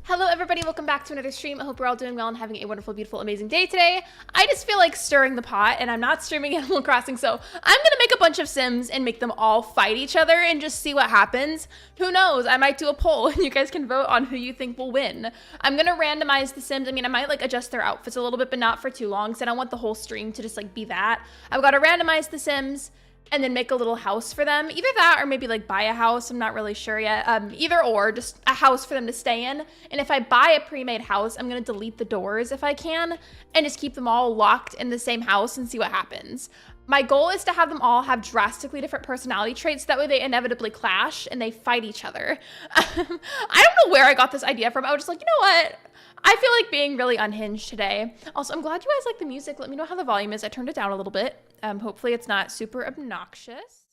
Hello everybody, welcome back to another stream. I hope we're all doing well and having a wonderful, beautiful, amazing day today. I just feel like stirring the pot, and I'm not streaming Animal Crossing, so I'm gonna make a bunch of Sims and make them all fight each other and just see what happens. Who knows, I might do a poll and you guys can vote on who you think will win. I'm gonna randomize the Sims. I mean, I might like adjust their outfits a little bit, but not for too long, because I don't want the whole stream to just like be that. I've gotta randomize the Sims and then make a little house for them. Either that or maybe like buy a house. I'm not really sure yet. Either or, just a house for them to stay in. And if I buy a pre-made house, I'm gonna delete the doors if I can and just keep them all locked in the same house and see what happens. My goal is to have them all have drastically different personality traits. That way they inevitably clash and they fight each other. I don't know where I got this idea from. I was just like, you know what? I feel like being really unhinged today. Also, I'm glad you guys like the music. Let me know how the volume is. I turned it down a little bit. Hopefully it's not super obnoxious.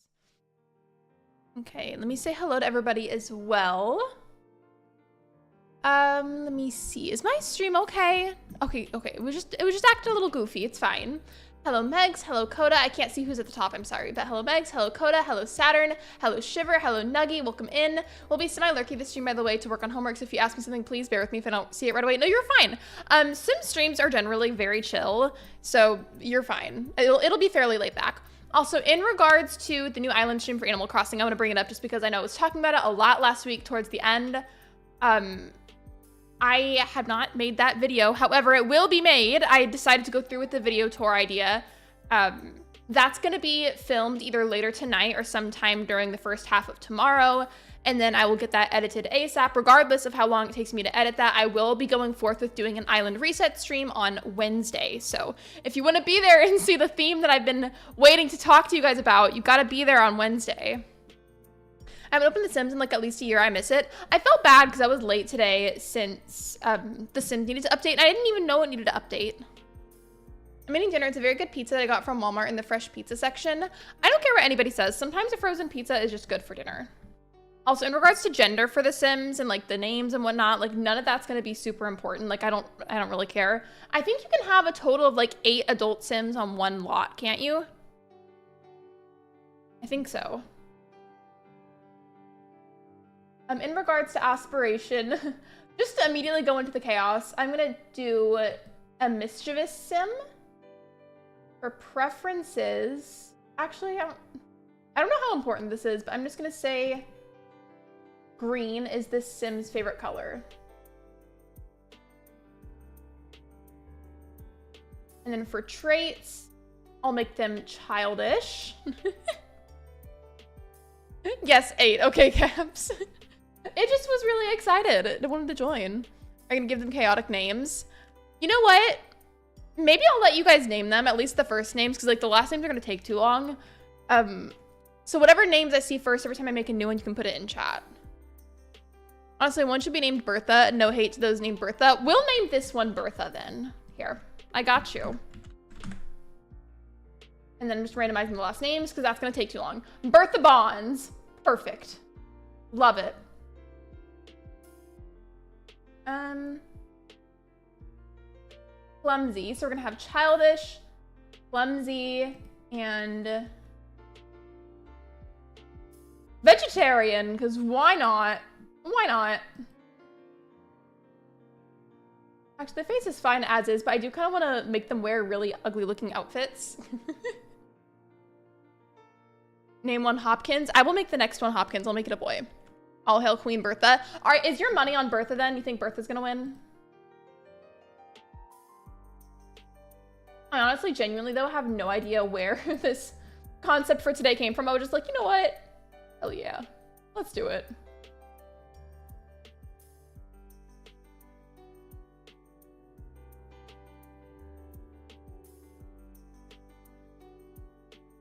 Okay, let me say hello to everybody as well. Let me see. Is my stream okay? Okay. It was just acting a little goofy. It's fine. Hello Megs, hello Coda. I can't see who's at the top, I'm sorry. But hello Megs, hello Coda, hello Saturn, hello Shiver, hello Nuggy, welcome in. We'll be semi-lurky this stream, by the way, to work on homework. So if you ask me something, please bear with me if I don't see it right away. No, you're fine. Sim streams are generally very chill, so you're fine. It'll be fairly laid back. Also, in regards to the new island stream for Animal Crossing, I want to bring it up just because I know I was talking about it a lot last week towards the end. I have not made that video. However, it will be made. I decided to go through with the video tour idea. That's going to be filmed either later tonight or sometime during the first half of tomorrow. And then I will get that edited ASAP. Regardless of how long it takes me to edit that, I will be going forth with doing an island reset stream on Wednesday. So if you want to be there and see the theme that I've been waiting to talk to you guys about, you got to be there on Wednesday. I haven't opened The Sims in like at least a year. I miss it. I felt bad because I was late today since The Sims needed to update. And I didn't even know it needed to update. I'm eating dinner. It's a very good pizza that I got from Walmart in the fresh pizza section. I don't care what anybody says. Sometimes a frozen pizza is just good for dinner. Also, in regards to gender for The Sims and like the names and whatnot, like none of that's going to be super important. Like I don't really care. I think you can have a total of like 8 adult Sims on one lot, can't you? I think so. In regards to aspiration, just to immediately go into the chaos, I'm gonna do a mischievous sim. For preferences, actually, I don't know how important this is, but I'm just gonna say green is this sim's favorite color. And then for traits, I'll make them childish. Yes, 8. Okay, Caps. It just was really excited. It wanted to join. I'm gonna give them chaotic names. You know what? Maybe I'll let you guys name them, at least the first names, because like the last names are gonna take too long. So whatever names I see first, every time I make a new one, you can put it in chat. Honestly, one should be named Bertha. No hate to those named Bertha. We'll name this one Bertha then. Here, I got you. And then I'm just randomizing the last names because that's gonna take too long. Bertha Bonds. Perfect. Love it. Clumsy. So we're gonna have childish, clumsy, and vegetarian, because why not? Why not? Actually, the face is fine as is, but I do kind of want to make them wear really ugly looking outfits. Name one Hopkins. I will make the next one Hopkins. I'll make it a boy. All hail Queen Bertha. All right, is your money on Bertha then? You think Bertha's gonna win? I honestly, genuinely though, have no idea where this concept for today came from. I was just like, you know what? Hell yeah. Let's do it.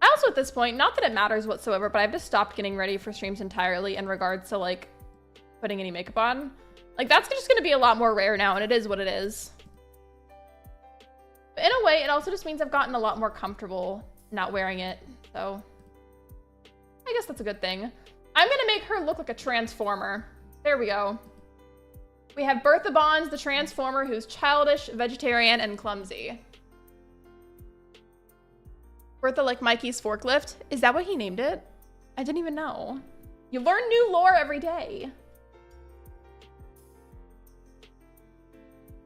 Also at this point, not that it matters whatsoever, but I've just stopped getting ready for streams entirely in regards to like putting any makeup on. Like that's just gonna be a lot more rare now, and it is what it is. But in a way, it also just means I've gotten a lot more comfortable not wearing it, so I guess that's a good thing. I'm gonna make her look like a transformer. There we go. We have Bertha Bonds, the transformer, who's childish, vegetarian, and clumsy. Bertha like Mikey's forklift. Is that what he named it? I didn't even know. You learn new lore every day.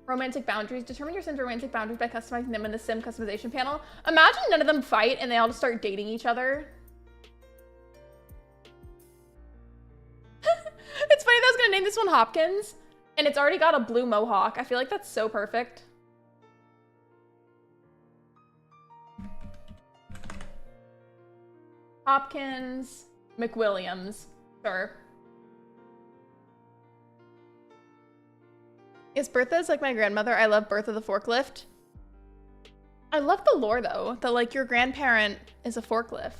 Romantic boundaries. Determine your Sim's romantic boundaries by customizing them in the Sim customization panel. Imagine none of them fight and they all just start dating each other. It's funny that I was gonna name this one Hopkins, and it's already got a blue mohawk. I feel like that's so perfect. Hopkins, McWilliams, sure. Yes, Bertha's like my grandmother. I love Bertha the forklift. I love the lore though, that like your grandparent is a forklift.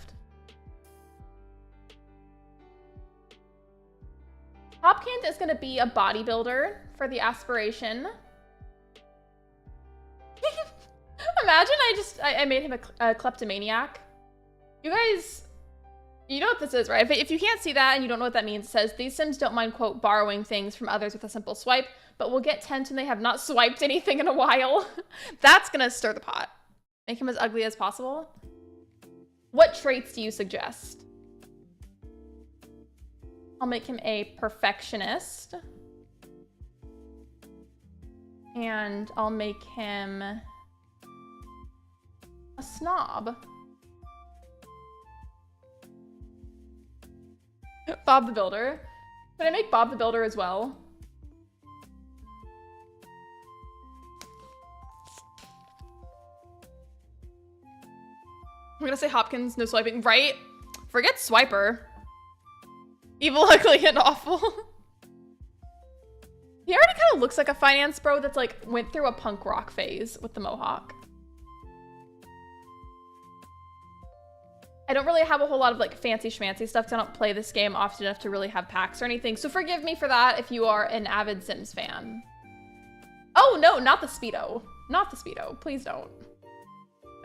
Hopkins is gonna be a bodybuilder for the aspiration. Imagine I made him a kleptomaniac. You guys, you know what this is, right? If you can't see that and you don't know what that means, it says, these Sims don't mind, quote, borrowing things from others with a simple swipe, but will get tense when they have not swiped anything in a while. That's gonna stir the pot. Make him as ugly as possible. What traits do you suggest? I'll make him a perfectionist. And I'll make him a snob. Bob the Builder. Can I make Bob the Builder as well? I'm gonna say Hopkins, no swiping. Right? Forget Swiper. Evil, ugly, and awful. He already kind of looks like a finance bro that's like went through a punk rock phase with the mohawk. I don't really have a whole lot of like fancy schmancy stuff because I don't play this game often enough to really have packs or anything. So forgive me for that if you are an avid Sims fan. Oh no, not the Speedo. Not the Speedo. Please don't.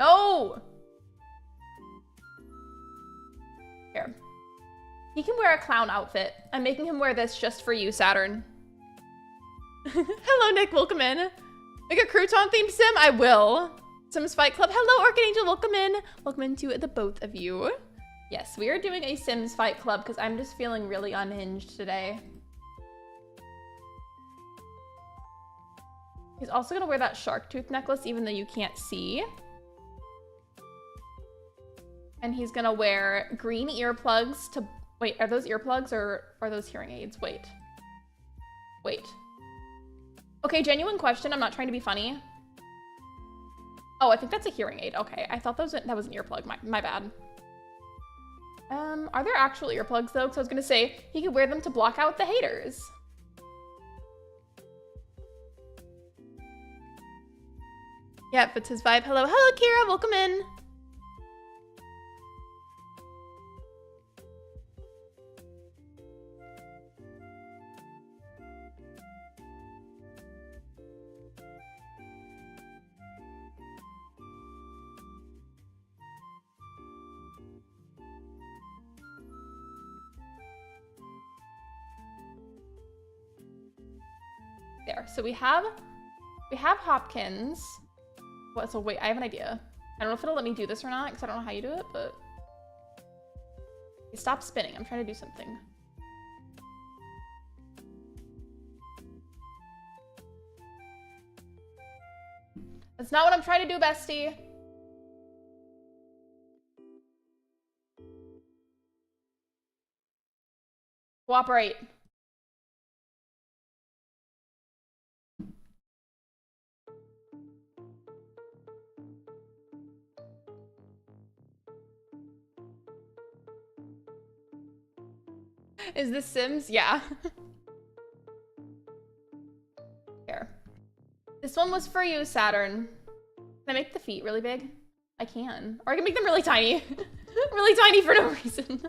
No! Here. He can wear a clown outfit. I'm making him wear this just for you, Saturn. Hello, Nick. Welcome in. Make a crouton themed Sim? I will. Sims Fight Club. Hello, Orchid Angel. Welcome in. Welcome into the both of you. Yes, we are doing a Sims Fight Club because I'm just feeling really unhinged today. He's also gonna wear that shark tooth necklace even though you can't see. And he's gonna wear green earplugs to... Wait, are those earplugs or are those hearing aids? Wait. Wait. Okay, genuine question. I'm not trying to be funny. Oh, I think that's a hearing aid. Okay, I thought that was an earplug. My bad. Are there actual earplugs though? Because I was gonna say he could wear them to block out the haters. Yep, it's his vibe. Hello, Kira. Welcome in. There. So we have Hopkins. What? So wait, I have an idea. I don't know if it'll let me do this or not because I don't know how you do it, but stop spinning. I'm trying to do something. That's not what I'm trying to do, bestie. Cooperate. Is this Sims? Yeah. Here. This one was for you, Saturn. Can I make the feet really big? I can. Or I can make them really tiny. Really tiny for no reason.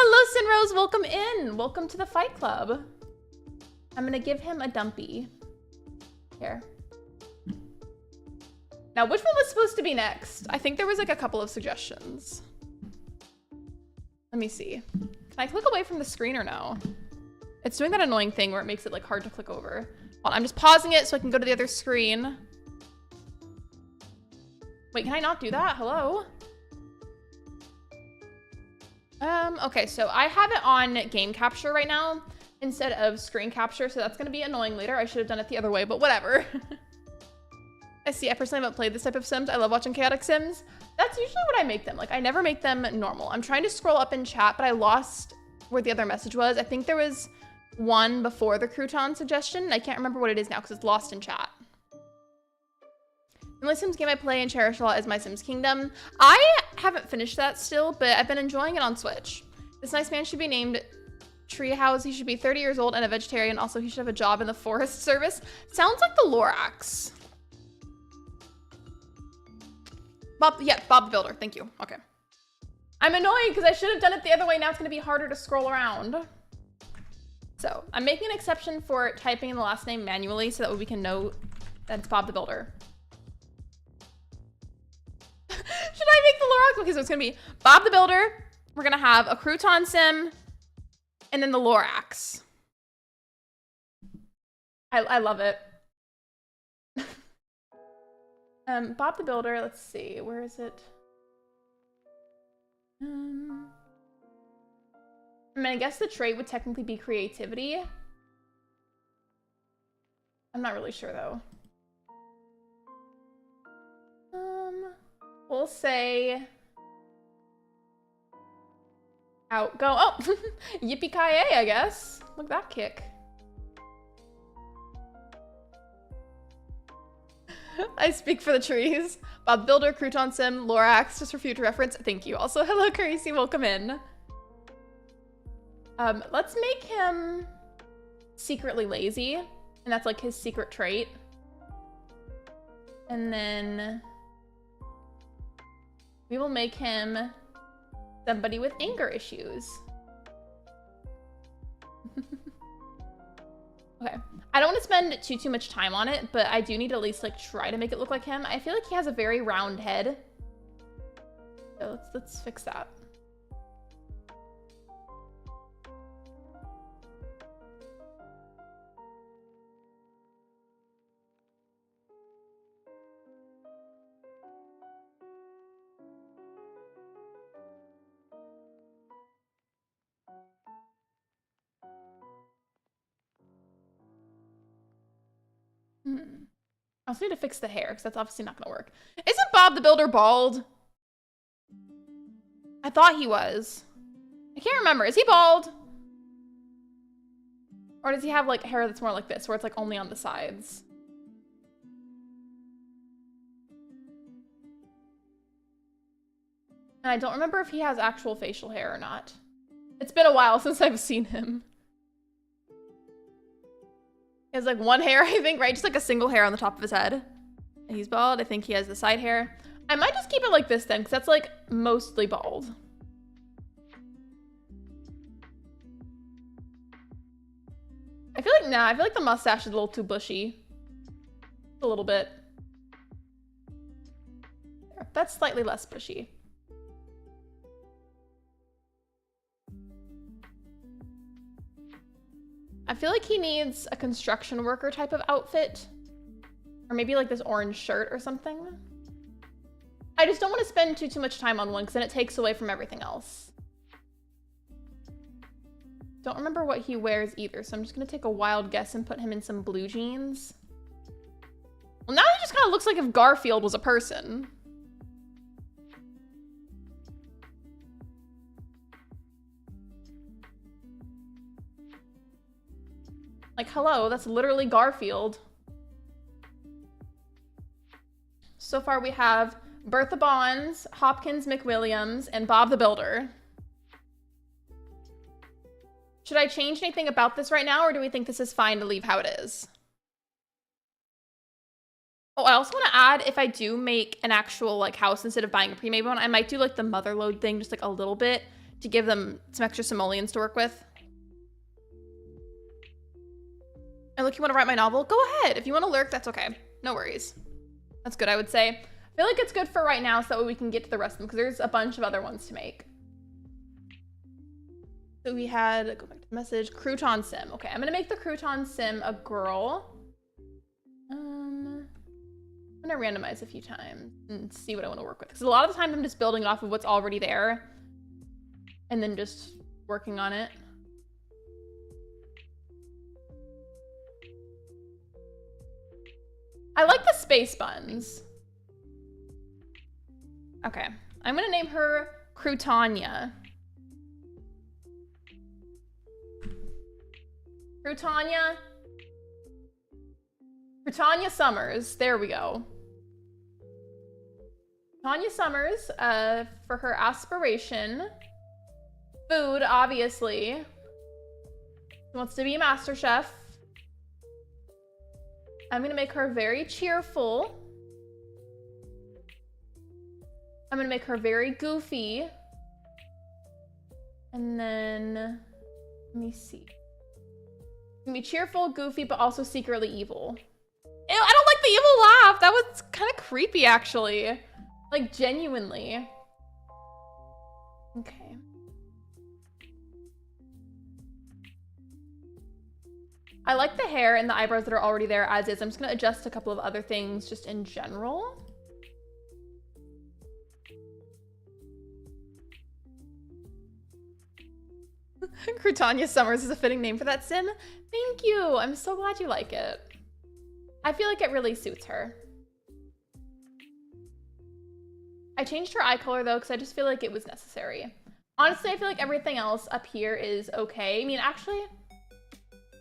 Hello, Sinrose. Welcome in. Welcome to the Fight Club. I'm gonna give him a dumpy. Here. Now, which one was supposed to be next? I think there was like a couple of suggestions. Let me see. Can I click away from the screen or no? It's doing that annoying thing where it makes it like hard to click over. Hold on, I'm just pausing it so I can go to the other screen. Wait, can I not do that? Hello? Okay, so I have it on game capture right now instead of screen capture, so that's gonna be annoying later. I should have done it the other way, but whatever. I see, I personally haven't played this type of Sims. I love watching chaotic Sims. That's usually what I make them. Like, I never make them normal. I'm trying to scroll up in chat, but I lost where the other message was. I think there was one before the crouton suggestion. I can't remember what it is now because it's lost in chat. The only Sims game I play and cherish a lot is My Sims Kingdom. I haven't finished that still, but I've been enjoying it on Switch. This nice man should be named Treehouse. He should be 30 years old and a vegetarian. Also, he should have a job in the Forest Service. Sounds like the Lorax. Bob the Builder. Thank you. Okay. I'm annoyed because I should have done it the other way. Now it's going to be harder to scroll around. So I'm making an exception for typing in the last name manually so that we can know that it's Bob the Builder. Should I make the Lorax? Okay, so it's going to be Bob the Builder. We're going to have a crouton sim and then the Lorax. I love it. Bob the Builder, let's see, where is it? I mean, I guess the trait would technically be creativity. I'm not really sure though. We'll say outgo. Oh, yippee-ki-yay, I guess. Look at that kick. I speak for the trees. Bob Builder, Crouton Sim, Lorax, just for future reference. Thank you. Also, hello, Crazy. Welcome in. Let's make him secretly lazy. And that's like his secret trait. And then we will make him somebody with anger issues. Okay. I don't want to spend too much time on it, but I do need to at least like try to make it look like him. I feel like he has a very round head. So let's fix that. I also need to fix the hair because that's obviously not gonna work. Isn't Bob the Builder bald? I thought he was. I can't remember. Is he bald? Or does he have like hair that's more like this, where it's like only on the sides? And I don't remember if he has actual facial hair or not. It's been a while since I've seen him. He has like one hair, I think, right? Just like a single hair on the top of his head. And he's bald. I think he has the side hair. I might just keep it like this then, because that's like mostly bald. I feel like, nah, I feel like the mustache is a little too bushy. A little bit. There, that's slightly less bushy. I feel like he needs a construction worker type of outfit. Or maybe like this orange shirt or something. I just don't want to spend too much time on one because then it takes away from everything else. Don't remember what he wears either, so I'm just gonna take a wild guess and put him in some blue jeans. Well, now he just kind of looks like if Garfield was a person. Like, hello, that's literally Garfield. So far we have Bertha Bonds, Hopkins McWilliams, and Bob the Builder. Should I change anything about this right now, or do we think this is fine to leave how it is? Oh, I also want to add, if I do make an actual like house instead of buying a pre-made one, I might do like the mother load thing just like a little bit to give them some extra simoleons to work with. And look, you want to write my novel? Go ahead. If you want to lurk, that's okay. No worries. That's good, I would say. I feel like it's good for right now so that way we can get to the rest of them because there's a bunch of other ones to make. So we had, go back to the message, Crouton Sim. Okay, I'm gonna make the Crouton Sim a girl. I'm gonna randomize a few times and see what I want to work with. Because a lot of the time I'm just building off of what's already there and then just working on it. I like the space buns. Okay, I'm gonna name her Croutania. Croutania Summers. There we go. Tanya Summers, for her aspiration. Food, obviously. She wants to be a master chef. I'm gonna make her very cheerful. I'm gonna make her very goofy. And then, let me see. Gonna be cheerful, goofy, but also secretly evil. Ew, I don't like the evil laugh. That was kind of creepy, actually. Like, genuinely. Okay. I like the hair and the eyebrows that are already there as is. I'm just gonna adjust a couple of other things just in general. Croutania Summers is a fitting name for that sim. Thank you. I'm so glad you like it. I feel like it really suits her. I changed her eye color though because I just feel like it was necessary. Honestly, I feel like everything else up here is okay. I mean, actually,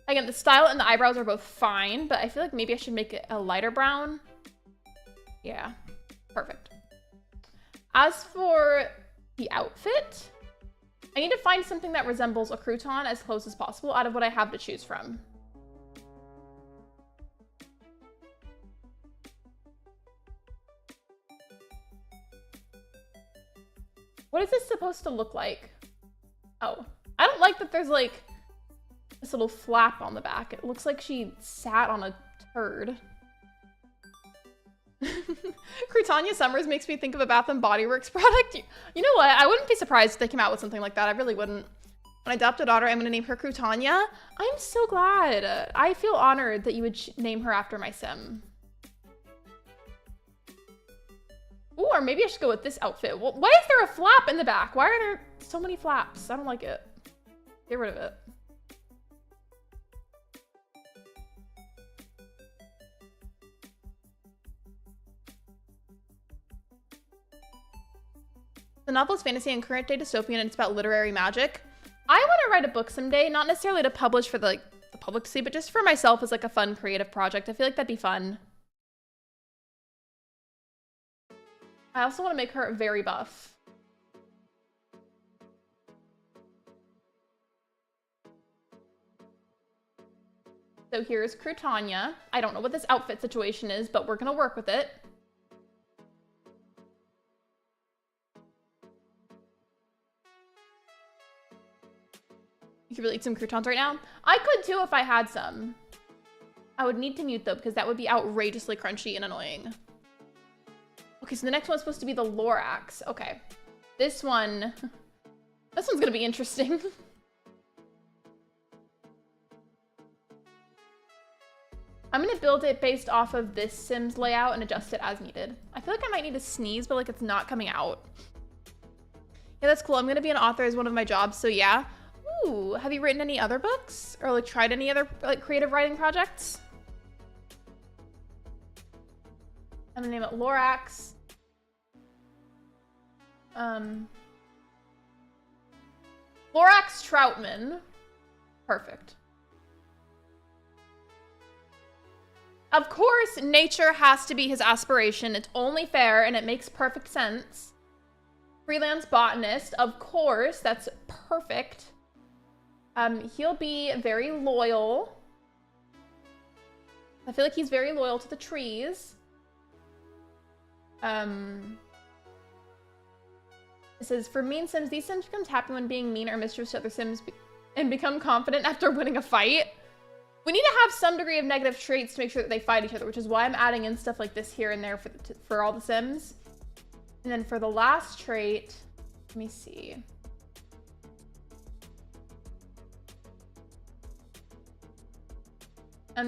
again, the style and the eyebrows are both fine, but I feel like maybe I should make it a lighter brown. Yeah, perfect. As for the outfit, I need to find something that resembles a crouton as close as possible out of what I have to choose from. What is this supposed to look like? Oh, I don't like that there's like this little flap on the back. It looks like she sat on a turd. Croutania Summers makes me think of a Bath & Body Works product. You know what? I wouldn't be surprised if they came out with something like that. I really wouldn't. When I adopt a daughter, I'm going to name her Croutania. I'm so glad. I feel honored that you would name her after my sim. Ooh, or maybe I should go with this outfit. Well, why is there a flap in the back? Why are there so many flaps? I don't like it. Get rid of it. The novel is fantasy and current day dystopian, and it's about literary magic. I want to write a book someday, not necessarily to publish for the public to see, but just for myself as like a fun creative project. I feel like that'd be fun. I also want to make her very buff. So here's Croutania. I don't know what this outfit situation is, but we're gonna work with it. You could really eat some croutons right now. I could too if I had some. I would need to mute though because that would be outrageously crunchy and annoying. Okay, so the next one's supposed to be the Lorax. Okay, this one's gonna be interesting. I'm gonna build it based off of this Sims layout and adjust it as needed. I feel like I might need to sneeze, but like it's not coming out. Yeah, that's cool. I'm gonna be an author as one of my jobs, so yeah. Ooh, have you written any other books? Or like tried any other like creative writing projects? I'm gonna name it Lorax. Lorax Troutman. Perfect. Of course, nature has to be his aspiration. It's only fair and it makes perfect sense. Freelance botanist, of course, that's perfect. He'll be very loyal. I feel like he's very loyal to the trees. It says, for mean Sims, these Sims becomes happy when being mean or mischievous to other Sims and become confident after winning a fight. We need to have some degree of negative traits to make sure that they fight each other, which is why I'm adding in stuff like this here and there for all the Sims. And then for the last trait, let me see.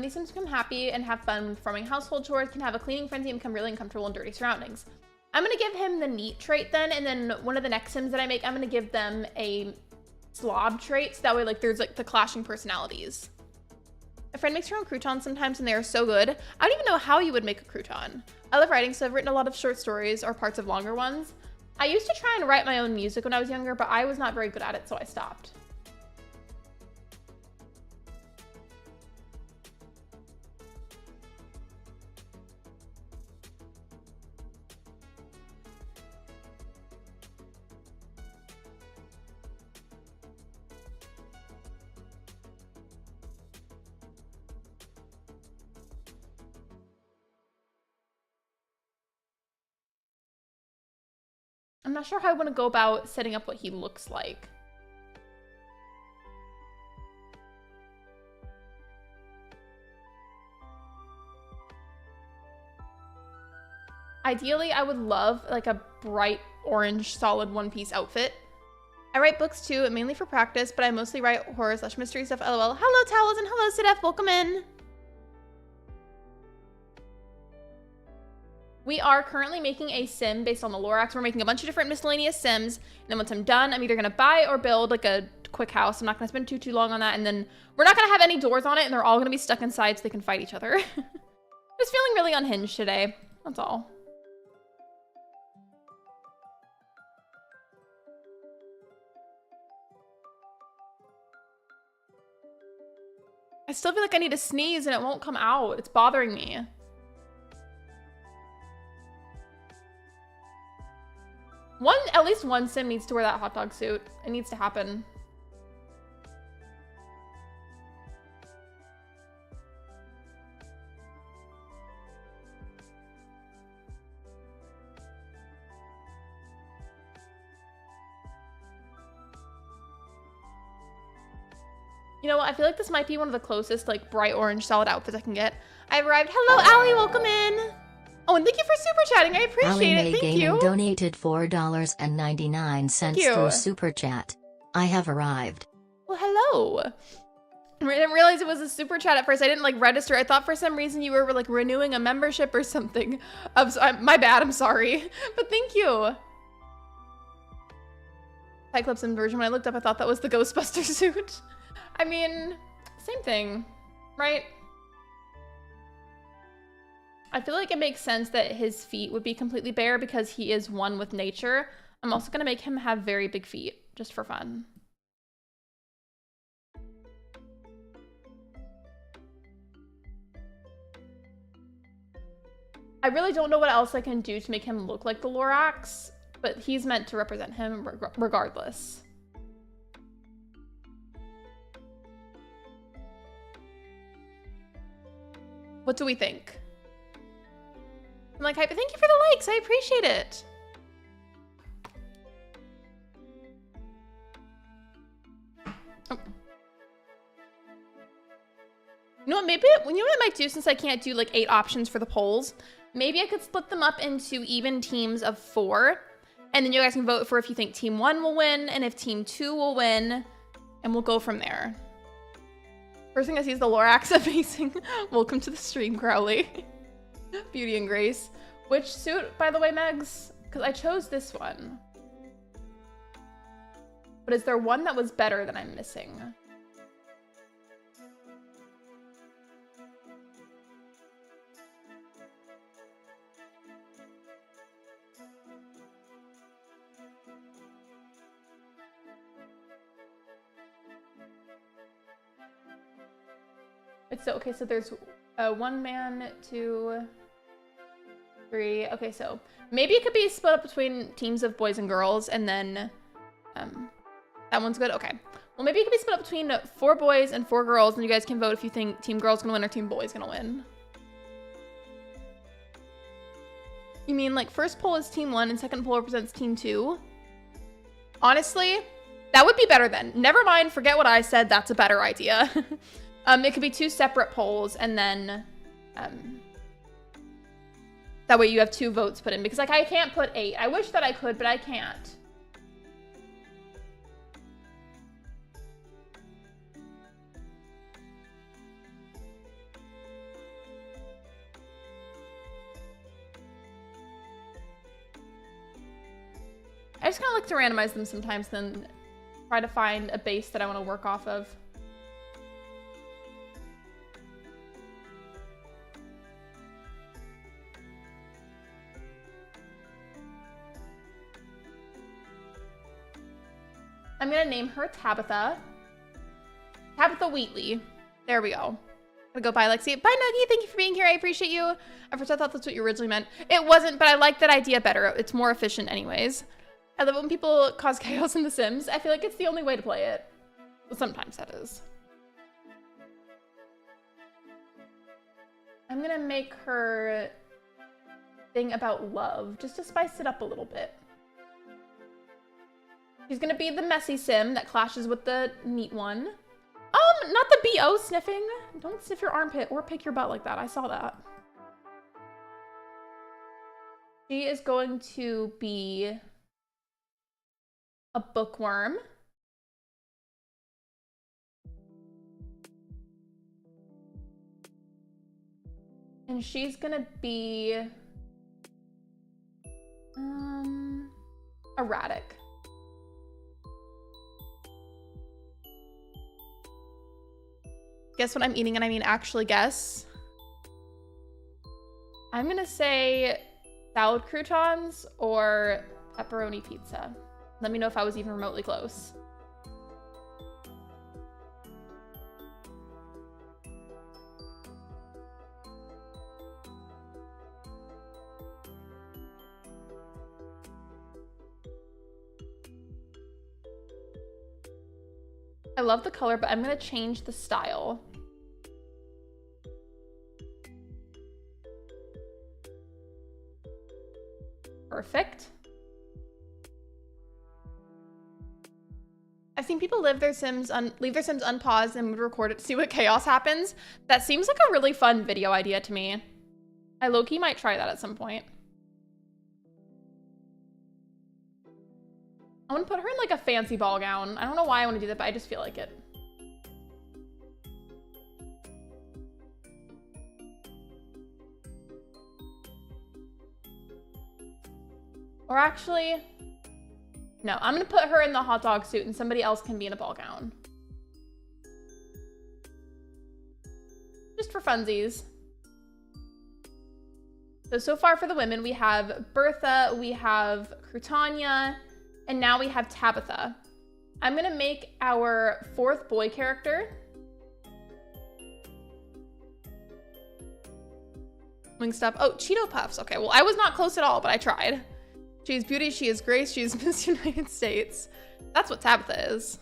These Sims become happy and have fun performing household chores, can have a cleaning frenzy, and become really uncomfortable in dirty surroundings. I'm going to give him the neat trait then, and then one of the next Sims that I make, I'm going to give them a slob trait, so that way like there's like the clashing personalities. A friend makes her own croutons sometimes, and they are so good. I don't even know how you would make a crouton. I love writing, so I've written a lot of short stories or parts of longer ones. I used to try and write my own music when I was younger, but I was not very good at it, so I stopped. I'm not sure how I want to go about setting up what he looks like. Ideally, I would love like a bright orange solid one-piece outfit. I write books too, mainly for practice, but I mostly write horror/mystery stuff. LOL. Hello, Towels, and hello, Sidef. Welcome in. We are currently making a sim based on the Lorax. We're making a bunch of different miscellaneous sims. And then once I'm done, I'm either going to buy or build like a quick house. I'm not going to spend too long on that. And then we're not going to have any doors on it. And they're all going to be stuck inside so they can fight each other. Just feeling really unhinged today. That's all. I still feel like I need to sneeze and it won't come out. It's bothering me. At least one sim needs to wear that hot dog suit. It needs to happen. You know what? I feel like this might be one of the closest, like, bright orange solid outfits I can get. I've arrived. Hello, Allie. Welcome in. Oh, and thank you for super chatting. I appreciate it. Thank you. Donated $4.99 through super chat. I have arrived. Well, hello. I didn't realize it was a super chat at first. I didn't like register. I thought for some reason you were like renewing a membership or something. My bad. I'm sorry. But thank you. Cyclops inversion. When I looked up, I thought that was the Ghostbuster suit. I mean, same thing, right? I feel like it makes sense that his feet would be completely bare because he is one with nature. I'm also going to make him have very big feet, just for fun. I really don't know what else I can do to make him look like the Lorax, but he's meant to represent him regardless. What do we think? I'm like, thank you for the likes. I appreciate it. Oh. You know what? Maybe, you know what I might do since I can't do like 8 options for the polls? Maybe I could split them up into even teams of 4. And then you guys can vote for if you think team 1 will win and if team 2 will win. And we'll go from there. First thing I see is the Lorax facing. Welcome to the stream, Crowley. Beauty and Grace. Which suit, by the way, Megs? Because I chose this one. But is there one that was better that I'm missing? It's so, okay, so there's 1 man, 2, 3. Okay, so maybe it could be split up between teams of boys and girls, and then that one's good. Okay, well, maybe it could be split up between 4 boys and 4 girls, and you guys can vote if you think team girl's gonna win or team boy's gonna win. You mean like first poll is team 1 and second poll represents team 2? Honestly, that would be better then. Never mind, forget what I said. That's a better idea. It could be 2 separate polls, and then that way you have 2 votes put in, because like I can't put 8. I wish that I could, but I can't. I just kind of like to randomize them sometimes, then try to find a base that I want to work off of. I'm gonna name her Tabitha. Tabitha Wheatley. There we go. Gonna go bye, Lexi. Bye, Nuggie. Thank you for being here. I appreciate you. At first, I thought that's what you originally meant. It wasn't, but I like that idea better. It's more efficient anyways. I love it when people cause chaos in The Sims. I feel like it's the only way to play it. Well, sometimes that is. I'm gonna make her thing about love, just to spice it up a little bit. She's gonna be the messy sim that clashes with the neat one. Not the BO sniffing. Don't sniff your armpit or pick your butt like that. I saw that. She is going to be a bookworm. And she's gonna be erratic. Guess what I'm eating, and I mean actually guess. I'm gonna say salad croutons or pepperoni pizza. Let me know if I was even remotely close. I love the color, but I'm gonna change the style. Perfect. I've seen people leave their Sims unpaused and would record it to see what chaos happens. That seems like a really fun video idea to me. I low-key might try that at some point. I want to put her in like a fancy ball gown. I don't know why I want to do that, but I just feel like it. Or actually, no, I'm gonna put her in the hot dog suit and somebody else can be in a ball gown. Just for funsies. So far for the women, we have Bertha, we have Crutania, and now we have Tabitha. I'm gonna make our 4th boy character. Wingstop, oh, Cheeto Puffs. Okay, well, I was not close at all, but I tried. She is beauty, she is grace, she is Miss United States. That's what Tabitha is.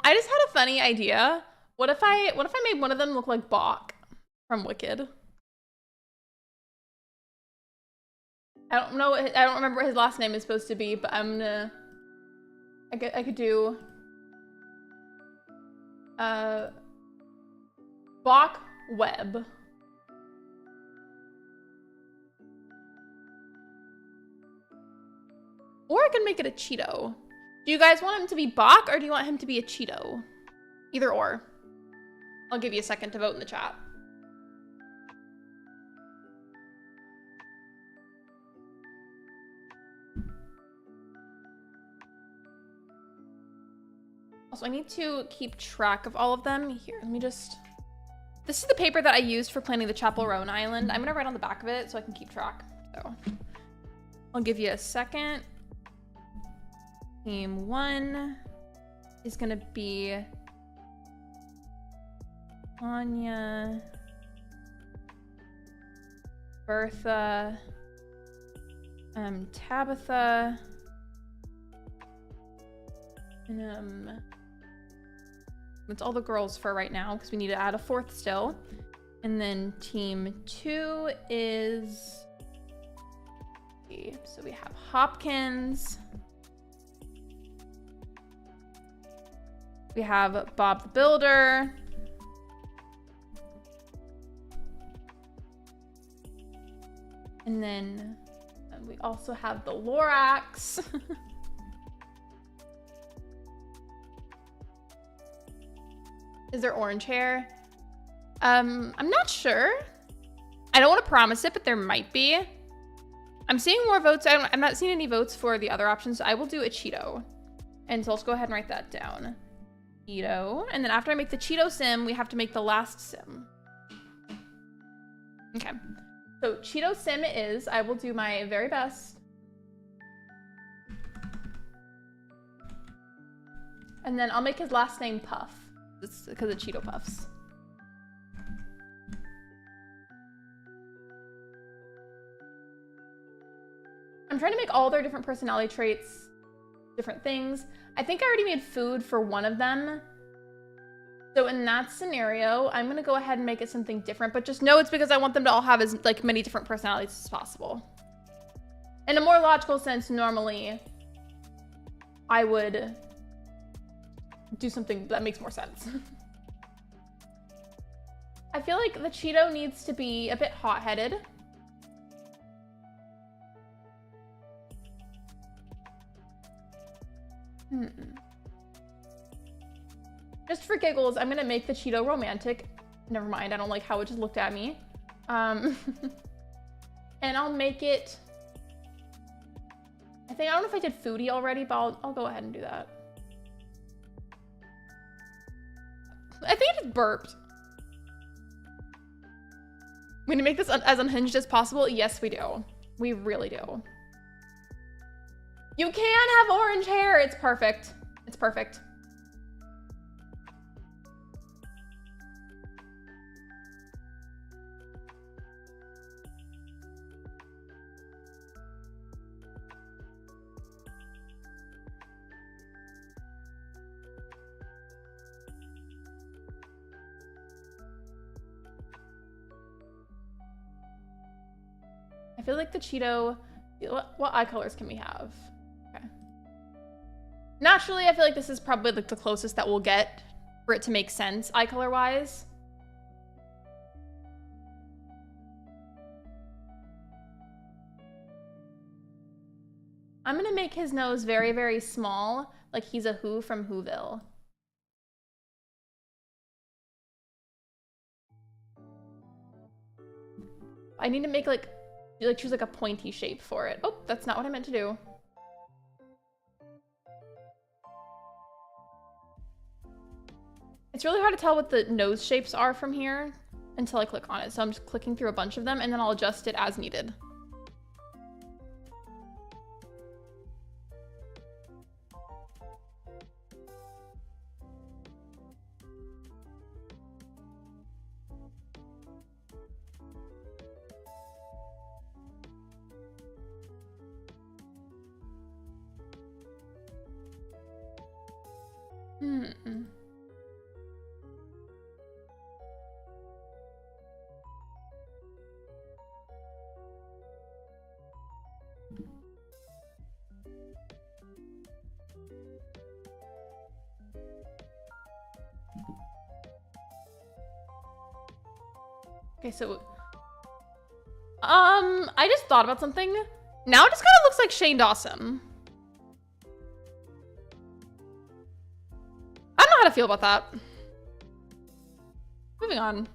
I just had a funny idea. What if I made one of them look like Bok from Wicked? I don't know. I don't remember what his last name is supposed to be, but I'm gonna. I could do Bach web. Or I can make it a Cheeto. Do you guys want him to be Bach or do you want him to be a Cheeto? Either or. I'll give you a second to vote in the chat. Also, I need to keep track of all of them. Here, let me just... This is the paper that I used for planning the Chapel Roan Island. I'm gonna write on the back of it so I can keep track. So, I'll give you a second. Team 1 is gonna be Anya, Bertha, Tabitha, and that's all the girls for right now because we need to add a 4th still. And then team 2 is, so we have Hopkins, we have Bob the Builder, and then we also have the Lorax. Is there orange hair? I'm not sure. I don't want to promise it, but there might be. I'm seeing more votes. I'm not seeing any votes for the other options. So I will do a Cheeto. And so let's go ahead and write that down. Cheeto. And then after I make the Cheeto sim, we have to make the last sim. Okay. So Cheeto sim it is. I will do my very best. And then I'll make his last name Puff. It's because of Cheeto Puffs. I'm trying to make all their different personality traits, different things. I think I already made food for one of them. So in that scenario, I'm gonna go ahead and make it something different, but just know it's because I want them to all have as like many different personalities as possible. In a more logical sense, normally I would do something that makes more sense. I feel like the Cheeto needs to be a bit hot-headed. Just for giggles, I'm gonna make the Cheeto romantic. Never mind, I don't like how it just looked at me. And I'll make it... I don't know if I did foodie already, but I'll go ahead and do that. I think I just burped. We need to make this as unhinged as possible. Yes, we do. We really do. You can have orange hair. It's perfect. It's perfect. I feel like the Cheeto, what eye colors can we have? Okay. Naturally, I feel like this is probably like the closest that we'll get for it to make sense eye color wise. I'm gonna make his nose very, very small, like he's a Who from Whoville. I need to make choose like a pointy shape for it. Oh, that's not what I meant to do. It's really hard to tell what the nose shapes are from here until I click on it. So I'm just clicking through a bunch of them and then I'll adjust it as needed. Okay, so I just thought about something. Now it just kind of looks like Shane Dawson. I don't know how to feel about that. Moving on.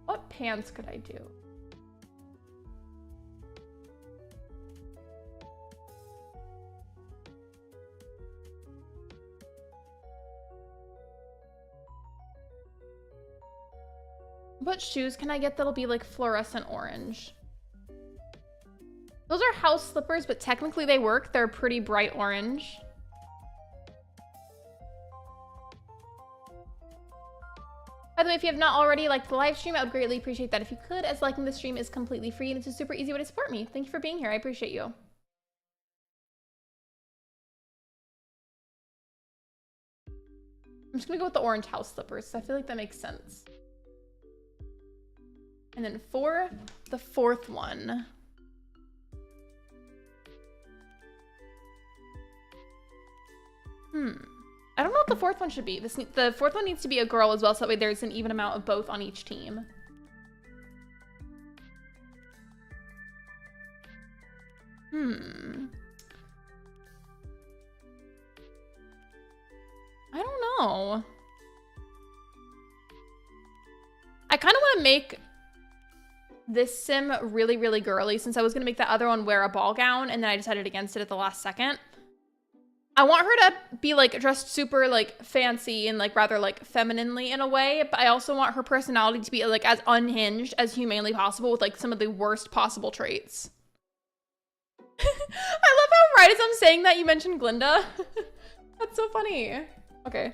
What pants could I do? What shoes can I get that'll be like fluorescent orange? Those are house slippers, but technically they work. They're pretty bright orange. By the way, if you have not already liked the live stream, I would greatly appreciate that if you could, as liking the stream is completely free and it's a super easy way to support me. Thank you for being here. I appreciate you. I'm just gonna go with the orange house slippers. I feel like that makes sense. And then for the fourth one, I don't know what the fourth one should be. The fourth one needs to be a girl as well, so that way there's an even amount of both on each team. I don't know. I kind of want to make this sim really, really girly, since I was going to make the other one wear a ball gown, and then I decided against it at the last second. I want her to be like dressed super like fancy and like rather like femininely in a way, but I also want her personality to be like as unhinged as humanly possible with like some of the worst possible traits. I love how right as I'm saying that you mentioned Glinda. That's so funny. Okay.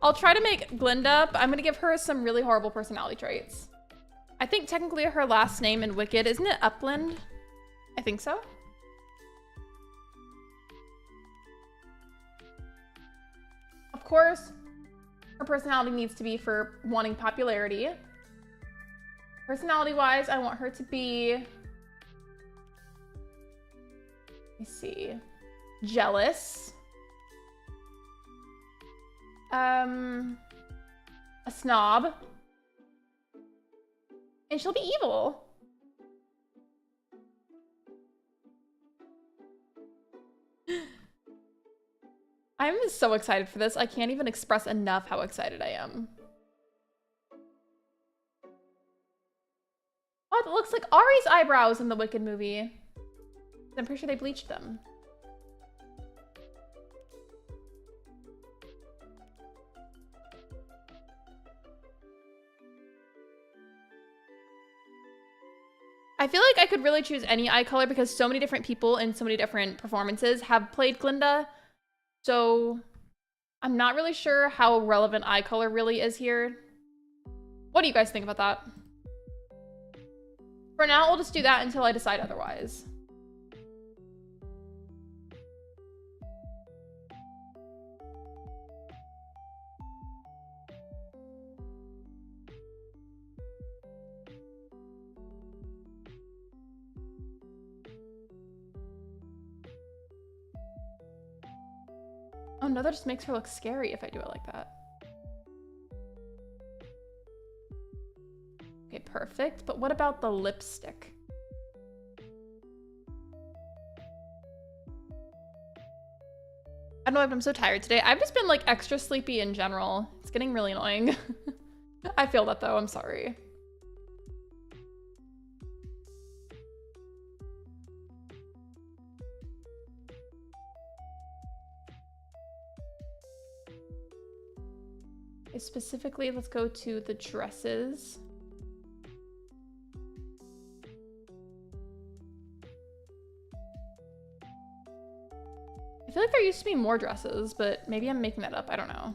I'll try to make Glinda, but I'm gonna give her some really horrible personality traits. I think technically her last name in Wicked, isn't it Upland? I think so. Of course, her personality needs to be for wanting popularity. Personality-wise, I want her to be, let me see, jealous. A snob. And she'll be evil. I'm so excited for this. I can't even express enough how excited I am. Oh, it looks like Ari's eyebrows in the Wicked movie. I'm pretty sure they bleached them. I feel like I could really choose any eye color because so many different people in so many different performances have played Glinda. So I'm not really sure how relevant eye color really is here. What do you guys think about that? For now, we'll just do that until I decide otherwise. Oh no, that just makes her look scary if I do it like that. Okay, perfect. But what about the lipstick? I don't know if I'm so tired today. I've just been like extra sleepy in general. It's getting really annoying. I feel that though, I'm sorry. Specifically, let's go to the dresses. I feel like there used to be more dresses, but maybe I'm making that up. I don't know.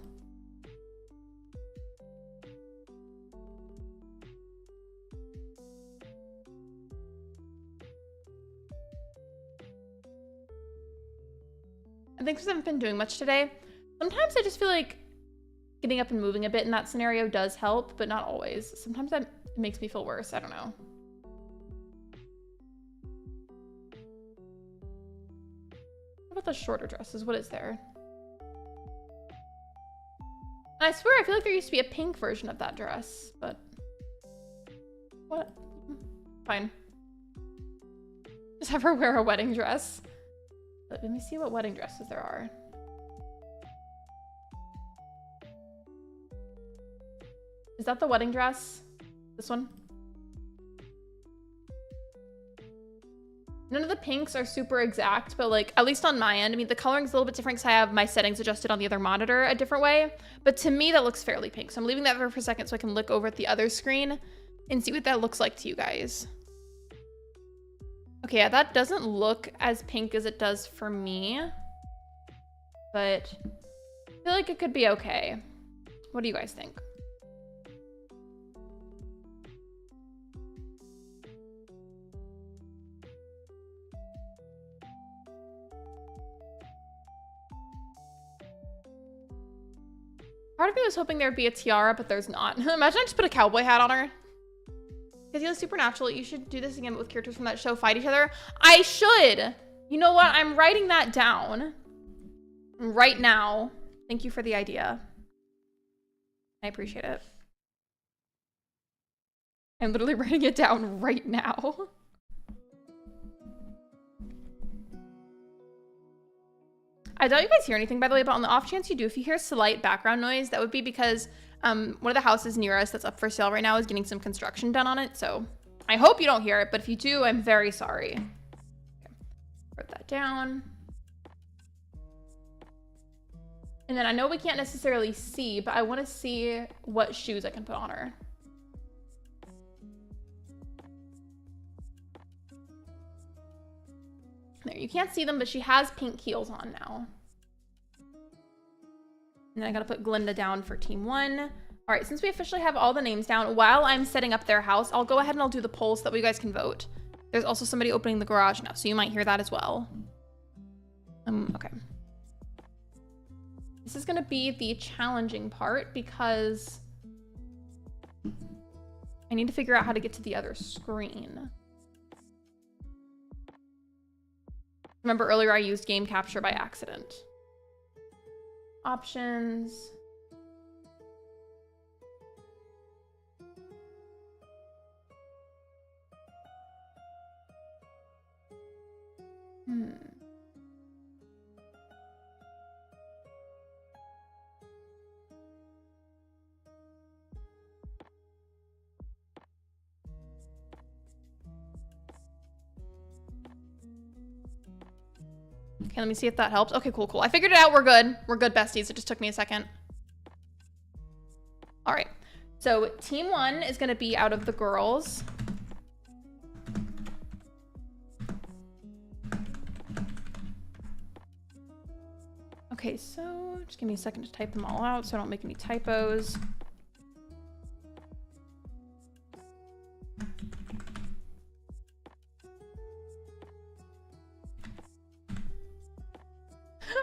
I think because I haven't been doing much today, sometimes I just feel like getting up and moving a bit in that scenario does help, but not always. Sometimes that makes me feel worse. I don't know. about the shorter dresses. What is there? And I swear, I feel like there used to be a pink version of that dress, but what? Fine. Just have her wear a wedding dress. But let me see what wedding dresses there are. Is that the wedding dress? This one? None of the pinks are super exact, but like, at least on my end, I mean, the coloring's a little bit different because I have my settings adjusted on the other monitor a different way. But to me, that looks fairly pink. So I'm leaving that there for a second so I can look over at the other screen and see what that looks like to you guys. Okay, yeah, that doesn't look as pink as it does for me, but I feel like it could be okay. What do you guys think? Part of me was hoping there'd be a tiara, but there's not. Imagine I just put a cowboy hat on her. Because you look supernatural. You should do this again with characters from that show fight each other. I should. You know what? I'm writing that down right now. Thank you for the idea. I appreciate it. I'm literally writing it down right now. I doubt you guys hear anything, by the way, but on the off chance you do, if you hear slight background noise, that would be because one of the houses near us that's up for sale right now is getting some construction done on it. So I hope you don't hear it, but if you do, I'm very sorry. Okay. Put that down. And then I know we can't necessarily see, but I want to see what shoes I can put on her. There, you can't see them, but she has pink heels on now. And then I gotta put Glinda down for team 1. All right, since we officially have all the names down, while I'm setting up their house, I'll go ahead and I'll do the polls so that way you guys can vote. There's also somebody opening the garage now, so you might hear that as well. Okay. This is gonna be the challenging part because I need to figure out how to get to the other screen. Remember earlier I used game capture by accident. Options. Okay, let me see if that helps. Okay, cool. I figured it out. We're good. We're good, besties. It just took me a second. All right. So team 1 is going to be out of the girls. Okay, so just give me a second to type them all out so I don't make any typos.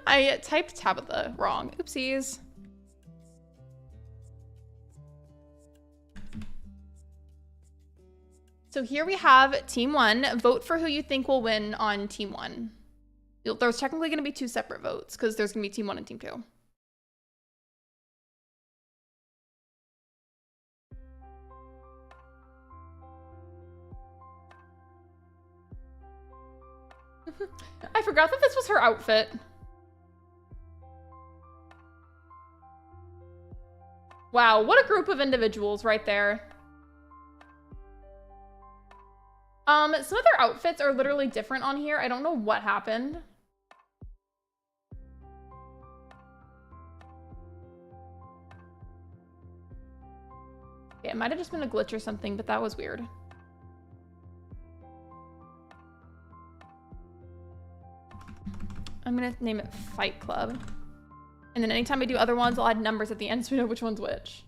I typed Tabitha wrong. Oopsies. So here we have team 1. Vote for who you think will win on team 1. There's technically going to be 2 separate votes because there's going to be team 1 and team 2. I forgot that this was her outfit. Wow, what a group of individuals right there. Some of their outfits are literally different on here. I don't know what happened. Yeah, it might have just been a glitch or something, but that was weird. I'm gonna name it Fight Club. And then anytime I do other ones, I'll add numbers at the end so we know which one's which.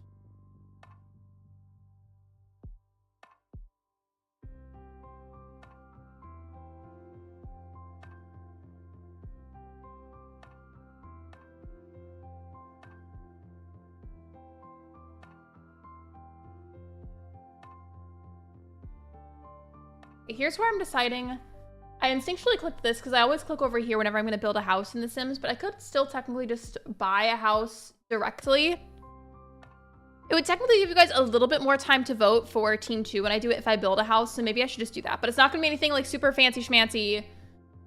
Here's where I'm deciding. I instinctually clicked this because I always click over here whenever I'm going to build a house in The Sims, but I could still technically just buy a house directly. It would technically give you guys a little bit more time to vote for Team 2 when I do it if I build a house, so maybe I should just do that. But it's not going to be anything like super fancy schmancy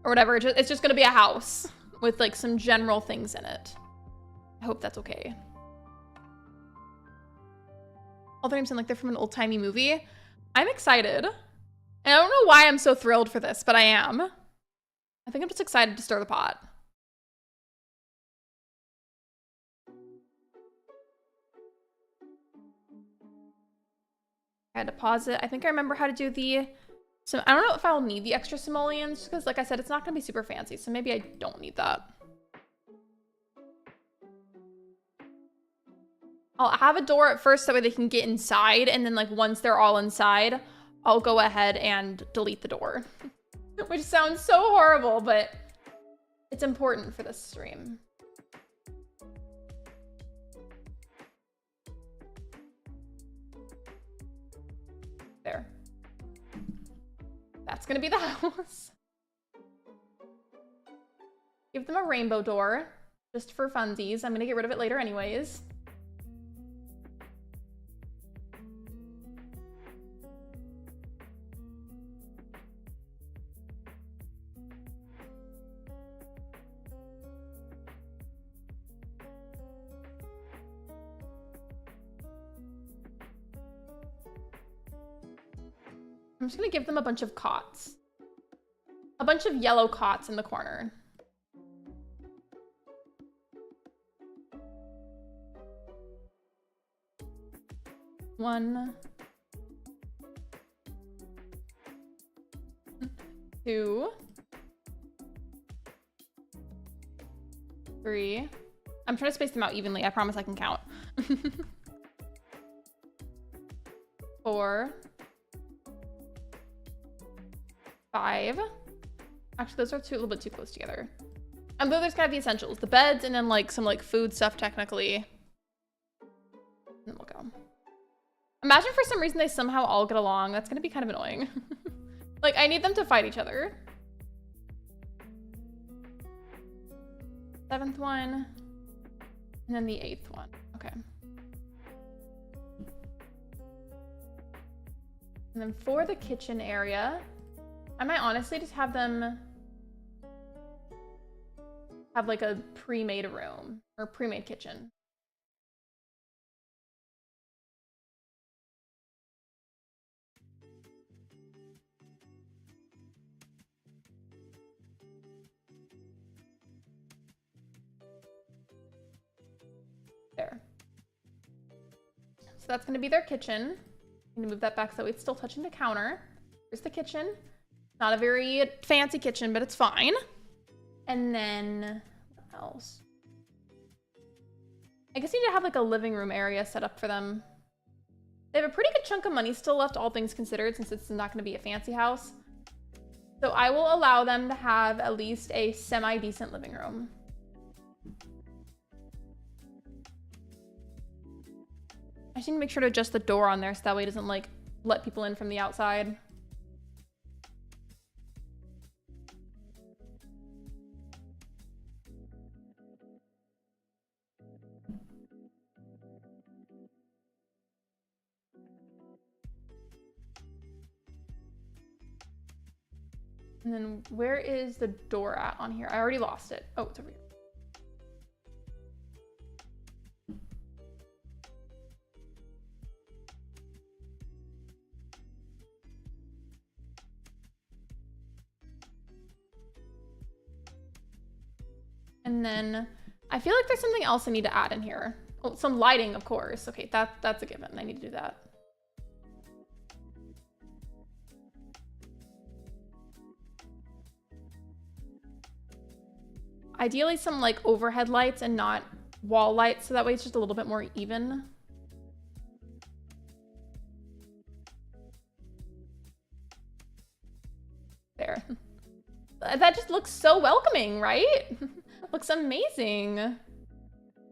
or whatever. It's just going to be a house with like some general things in it. I hope that's okay. All their names sound like they're from an old-timey movie. I'm excited. And I don't know why I'm so thrilled for this, but I am. I think I'm just excited to stir the pot. I had to pause it. I think I remember how to do the... So I don't know if I'll need the extra simoleons, because like I said, it's not going to be super fancy, so maybe I don't need that. I'll have a door at first, that way they can get inside, and then like once they're all inside, I'll go ahead and delete the door. Which sounds so horrible, but it's important for this stream. There. That's gonna be the house. Give them a rainbow door, just for funsies. I'm gonna get rid of it later anyways. I'm just gonna give them a bunch of cots. A bunch of yellow cots in the corner. One. 2. 3. I'm trying to space them out evenly. I promise I can count. 4. 5. Actually, those are a little bit too close together. And though there's kind of the essentials, the beds, and then like some like food stuff technically. And we'll go. Imagine for some reason they somehow all get along. That's gonna be kind of annoying. Like I need them to fight each other. 7th one, and then the 8th one. Okay. And then for the kitchen area, I might honestly just have them have like a pre-made room or pre-made kitchen. There. So that's going to be their kitchen. I'm going to move that back so it's still touching the counter. Here's the kitchen. Not a very fancy kitchen, but it's fine. And then, what else? I guess I need to have like a living room area set up for them. They have a pretty good chunk of money still left, all things considered, since it's not going to be a fancy house. So I will allow them to have at least a semi-decent living room. I just need to make sure to adjust the door on there so that way it doesn't like let people in from the outside. And then where is the door at on here? I already lost it. Oh, it's over here. And then I feel like there's something else I need to add in here. Oh, some lighting, of course. Okay, that's a given. I need to do that. Ideally some like overhead lights and not wall lights, so that way it's just a little bit more even. There. That just looks so welcoming, right? Looks amazing. And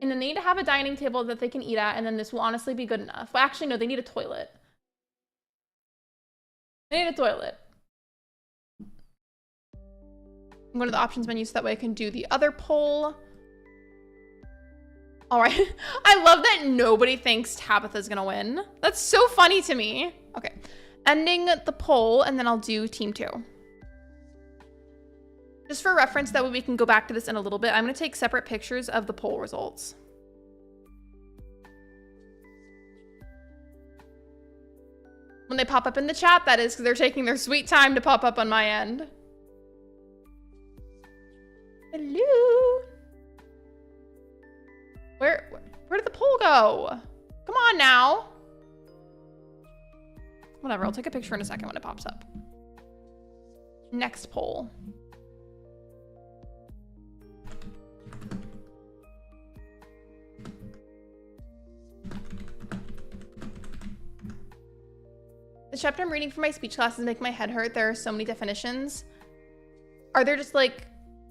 then they need to have a dining table that they can eat at, and then this will honestly be good enough. Well, actually, no, they need a toilet. They need a toilet. go to the options menu so that way I can do the other poll. All right. I love that nobody thinks Tabitha's gonna win. That's so funny to me. Okay. Ending the poll, and then I'll do team 2. Just for reference, that way we can go back to this in a little bit. I'm gonna take separate pictures of the poll results. When they pop up in the chat, that is because they're taking their sweet time to pop up on my end. Hello. Where did the poll go? Come on now. Whatever, I'll take a picture in a second when it pops up. Next poll. The chapter I'm reading for my speech classes make my head hurt. There are so many definitions. Are there just like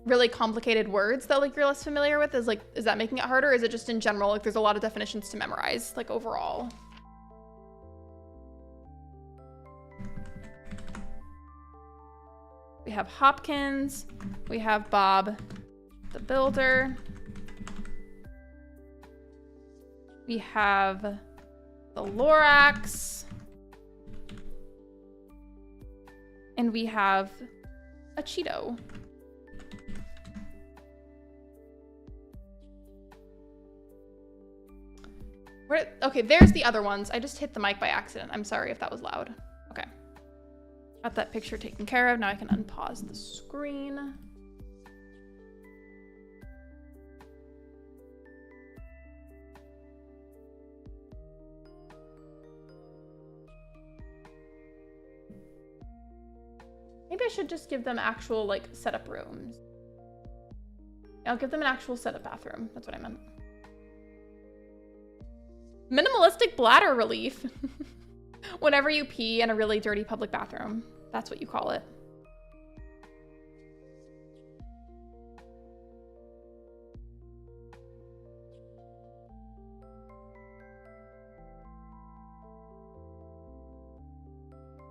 really complicated words that like you're less familiar with? Is that making it harder? Or is it just in general, like there's a lot of definitions to memorize, like overall? We have Hopkins, we have Bob the Builder, we have the Lorax, and we have a Cheeto. Okay, there's the other ones. I just hit the mic by accident. I'm sorry if that was loud. Okay. Got that picture taken care of. Now I can unpause the screen. Maybe I should just give them actual like setup rooms. I'll give them an actual setup bathroom. That's what I meant. Minimalistic bladder relief. Whenever you pee in a really dirty public bathroom, that's what you call it.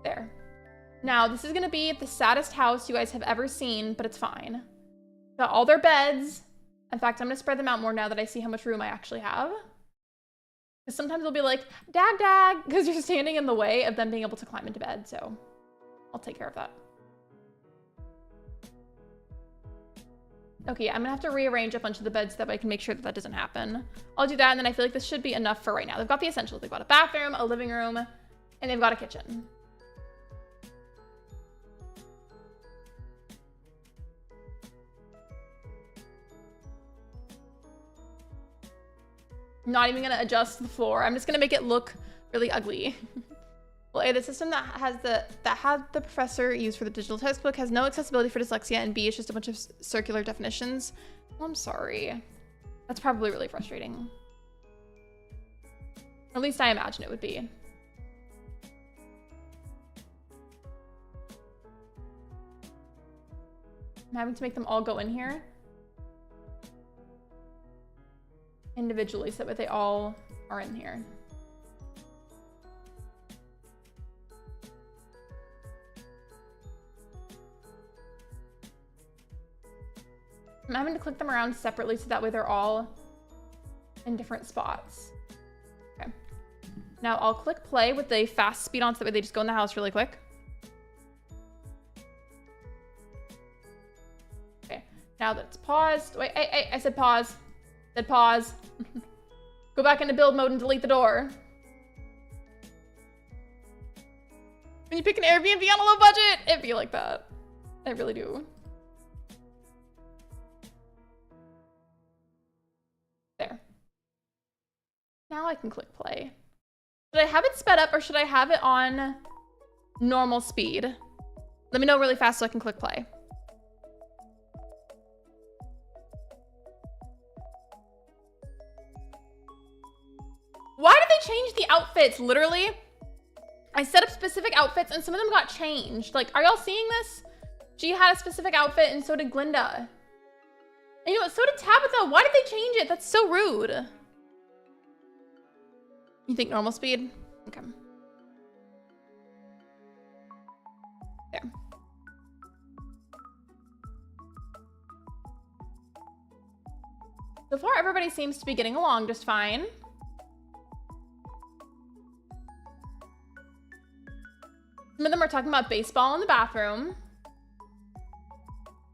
There. Now, this is gonna be the saddest house you guys have ever seen, but it's fine. Got all their beds. In fact, I'm gonna spread them out more now that I see how much room I actually have. Because sometimes they'll be like, dag, dag, because you're standing in the way of them being able to climb into bed. So I'll take care of that. Okay, I'm gonna have to rearrange a bunch of the beds so that I can make sure that that doesn't happen. I'll do that, and then I feel like this should be enough for right now. They've got the essentials. They've got a bathroom, a living room, and they've got a kitchen. I'm not even gonna adjust the floor. I'm just gonna make it look really ugly. Well, A, the system that had the professor use for the digital textbook has no accessibility for dyslexia, and B, it's just a bunch of circular definitions. Well, I'm sorry. That's probably really frustrating. At least I imagine it would be. I'm having to make them all go in here individually so that they all are in here. I'm having to click them around separately so that way they're all in different spots. Okay. Now I'll click play with the fast speed on so that way they just go in the house really quick. Okay. Now that it's paused. Wait, I said pause. Said pause. Go back into build mode and delete the door. When you pick an Airbnb on a low budget, it'd be like that. I really do. There. Now I can click play. Should I have it sped up or should I have it on normal speed? Let me know really fast so I can click play. Why did they change the outfits? Literally, I set up specific outfits and some of them got changed. Like, are y'all seeing this? She had a specific outfit and so did Glinda. And you know what? So did Tabitha. Why did they change it? That's so rude. You think normal speed? Okay. There. So far, everybody seems to be getting along just fine. Some of them are talking about baseball in the bathroom.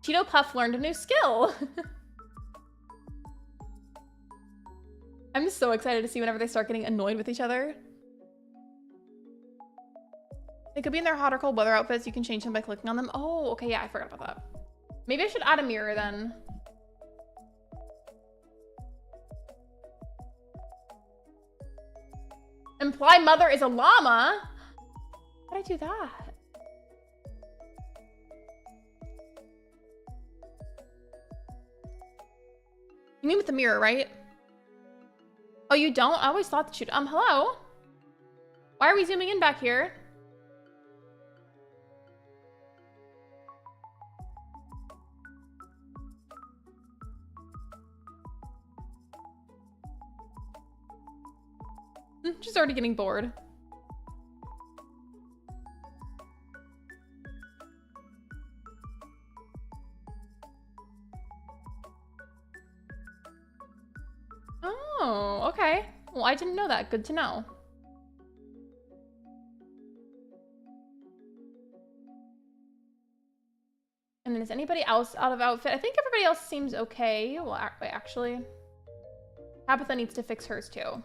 Cheeto Puff learned a new skill. I'm so excited to see whenever they start getting annoyed with each other. They could be in their hot or cold weather outfits. You can change them by clicking on them. Oh, okay, yeah, I forgot about that. Maybe I should add a mirror then. Imply mother is a llama? How did I do that? You mean with the mirror, right? Oh, you don't? I always thought that you'd... hello? Why are we zooming in back here? She's already getting bored. Oh, okay. Well, I didn't know that. Good to know. And then is anybody else out of outfit? I think everybody else seems okay. Well, wait, actually. Tabitha needs to fix hers too.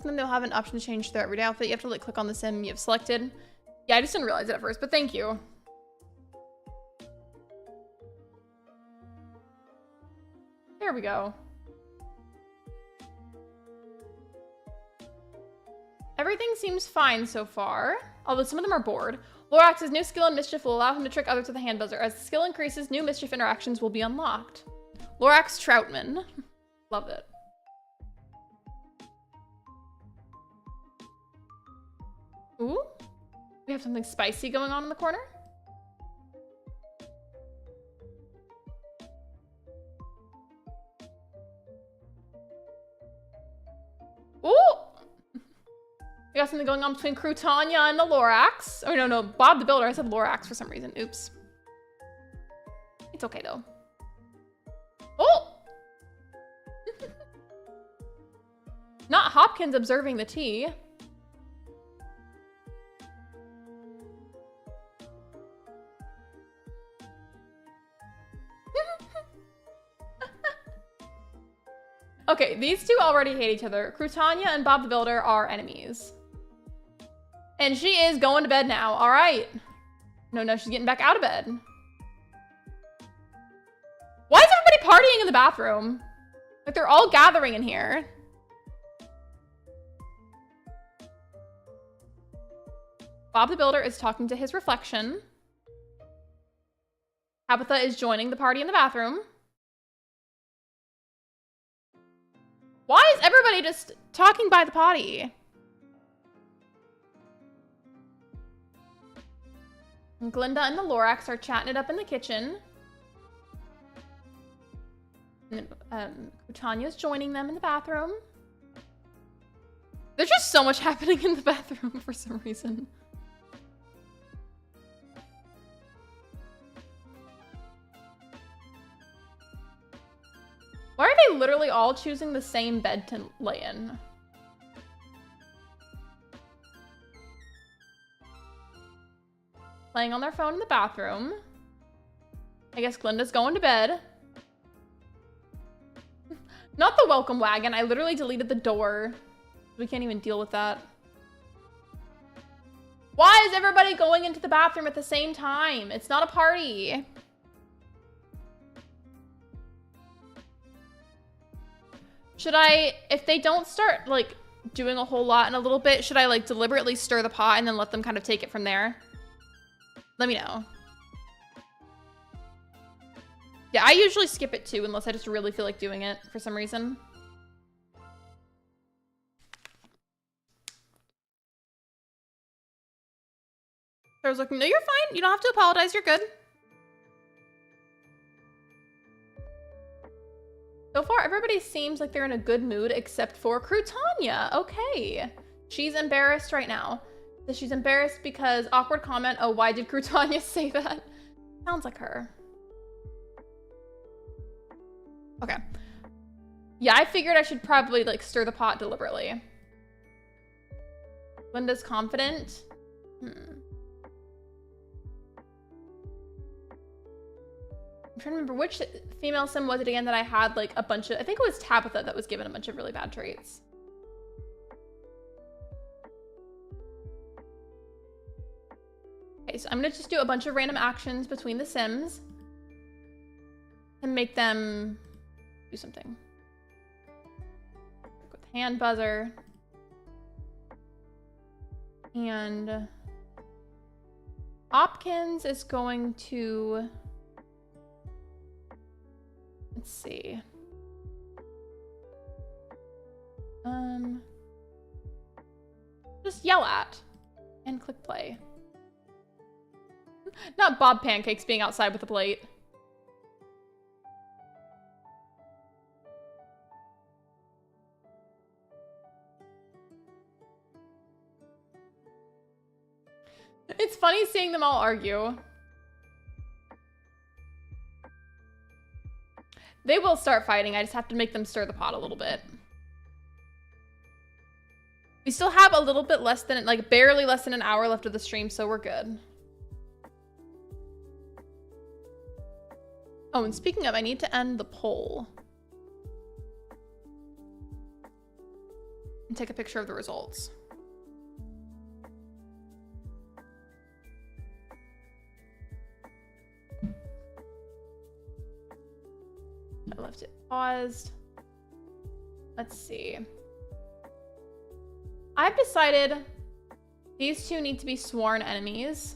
Then they'll have an option to change their everyday outfit. You have to like click on the sim you've selected. Yeah, I just didn't realize it at first, but thank you. There we go. Everything seems fine so far, although some of them are bored. Lorax's new skill in mischief will allow him to trick others with a hand buzzer. As the skill increases, new mischief interactions will be unlocked. Lorax Troutman. Love it. Ooh, we have something spicy going on in the corner. Ooh, we got something going on between Crutanya and the Lorax. Oh, no, Bob the Builder. I said Lorax for some reason. Oops. It's okay, though. Oh! Not Hopkins observing the tea. Okay, these two already hate each other. Crutanya and Bob the Builder are enemies. And she is going to bed now. All right. No, she's getting back out of bed. Why is everybody partying in the bathroom? Like, they're all gathering in here. Bob the Builder is talking to his reflection. Tabitha is joining the party in the bathroom. Why is everybody just talking by the potty? And Glinda and the Lorax are chatting it up in the kitchen. And Tanya's joining them in the bathroom. There's just so much happening in the bathroom for some reason. Why are they literally all choosing the same bed to lay in? Playing on their phone in the bathroom. I guess Glinda's going to bed. Not the welcome wagon. I literally deleted the door. We can't even deal with that. Why is everybody going into the bathroom at the same time? It's not a party. Should I, if they don't start like doing a whole lot in a little bit, should I like deliberately stir the pot and then let them kind of take it from there? Let me know. Yeah, I usually skip it too, unless I just really feel like doing it for some reason. I was like, no, you're fine. You don't have to apologize. You're good. So far, everybody seems like they're in a good mood, except for Crutanya. Okay. She's embarrassed right now. So she's embarrassed because awkward comment. Oh, why did Crutanya say that? Sounds like her. Okay. Yeah, I figured I should probably like stir the pot deliberately. Linda's confident. I'm trying to remember which female sim was it again that I had like a bunch of, I think it was Tabitha that was given a bunch of really bad traits. Okay, so I'm gonna just do a bunch of random actions between the sims and make them do something. Work with hand buzzer. And Hopkins is going to, let's see. Just yell at and click play. Not Bob Pancakes being outside with a plate. It's funny seeing them all argue. They will start fighting. I just have to make them stir the pot a little bit. We still have a little bit less than, like barely less than an hour left of the stream, so we're good. Oh, and speaking of, I need to end the poll. And take a picture of the results. I left it paused. Let's see. I've decided these two need to be sworn enemies.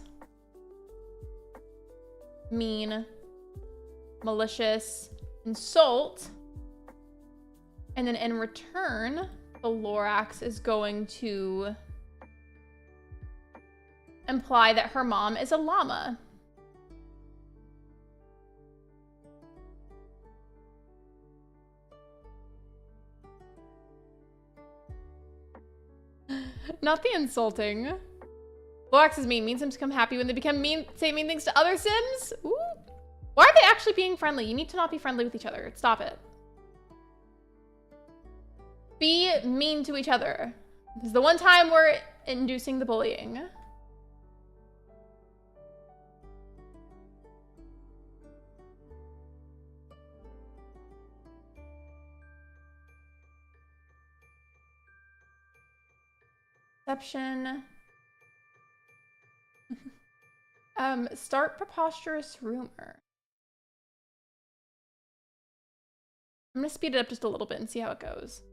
Mean, malicious, insult. And then in return, the Lorax is going to imply that her mom is a llama. Not the insulting. Lorax is mean. Mean sims become happy when they become mean, say mean things to other sims. Ooh. Why are they actually being friendly? You need to not be friendly with each other. Stop it. Be mean to each other. This is the one time we're inducing the bullying. Deception. Start preposterous rumor. I'm gonna speed it up just a little bit and see how it goes.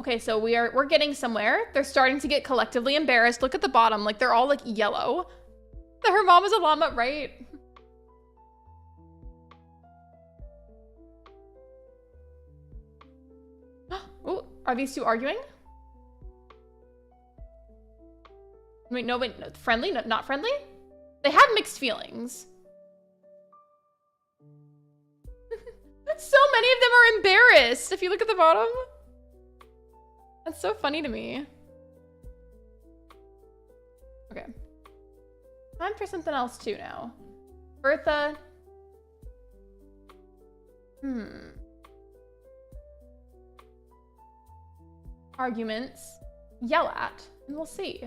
Okay, so we're getting somewhere. They're starting to get collectively embarrassed. Look at the bottom, like they're all like yellow. Her mom is a llama, right? Oh, are these two arguing? Wait, no, friendly? No, not friendly? They have mixed feelings. So many of them are embarrassed. If you look at the bottom. That's so funny to me. Okay. Time for something else too now. Bertha. Arguments. Yell at. And we'll see.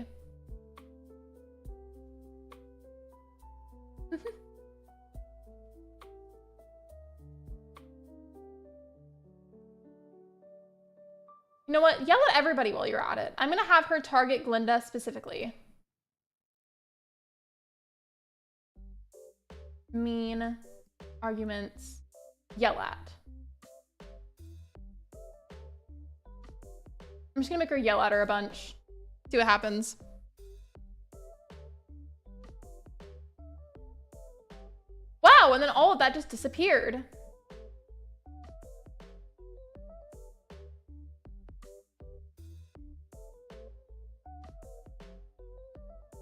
You know what? Yell at everybody while you're at it. I'm gonna have her target Glinda specifically. Mean. Arguments. Yell at. I'm just gonna make her yell at her a bunch. See what happens. Wow, and then all of that just disappeared.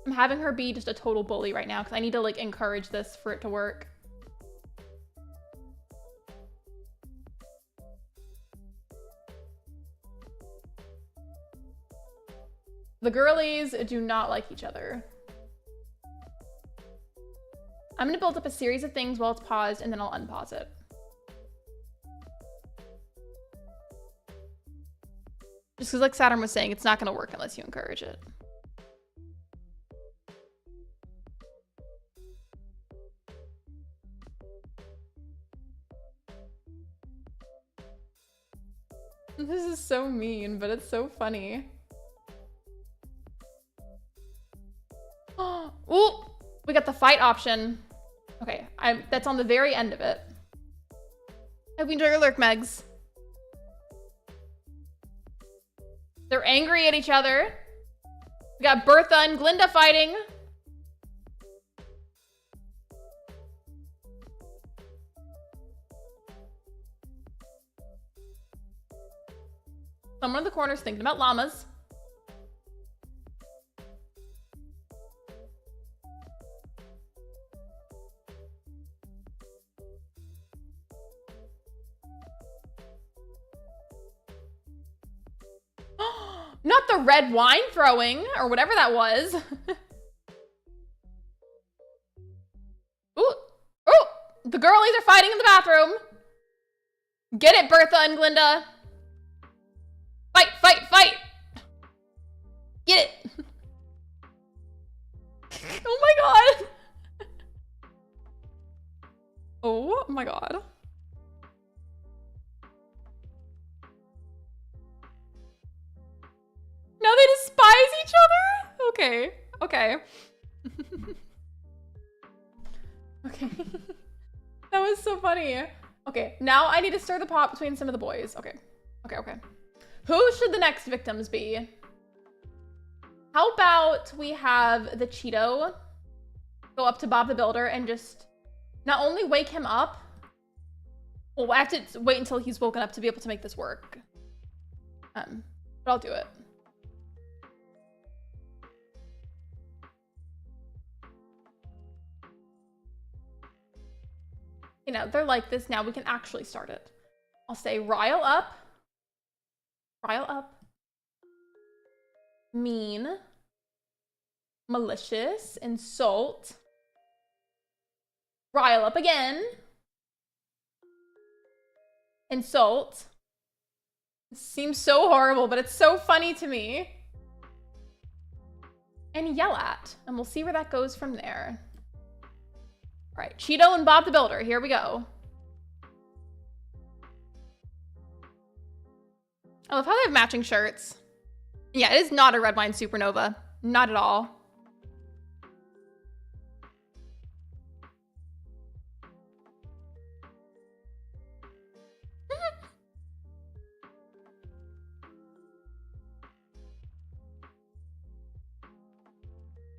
I'm having her be just a total bully right now because I need to like encourage this for it to work. The girlies do not like each other. I'm gonna build up a series of things while it's paused, and then I'll unpause it. Just because, like Saturn was saying, it's not gonna work unless you encourage it. This is so mean, but it's so funny. Ooh, we got the fight option. Okay, that's on the very end of it. Hope you enjoy your lurk, Megs. They're angry at each other. We got Bertha and Glinda fighting. Someone in the corner's thinking about llamas. Not the red wine throwing, or whatever that was. Ooh, ooh, the girlies are fighting in the bathroom. Get it, Bertha and Glinda. Fight, fight, fight. Get it. Oh my god. Oh my god. Now they despise each other? Okay, okay. Okay. That was so funny. Okay, now I need to stir the pot between some of the boys. Okay, okay, okay. Who should the next victims be? How about we have the Cheeto go up to Bob the Builder and just not only wake him up, well, I have to wait until he's woken up to be able to make this work. But I'll do it. You know, they're like this now. We can actually start it. I'll say rile up. Rile up. Mean. Malicious. Insult. Rile up again. Insult. It seems so horrible, but it's so funny to me. And yell at. And we'll see where that goes from there. All right, Cheeto and Bob the Builder, here we go. I love how they have matching shirts. Yeah, it is not a red wine supernova. Not at all.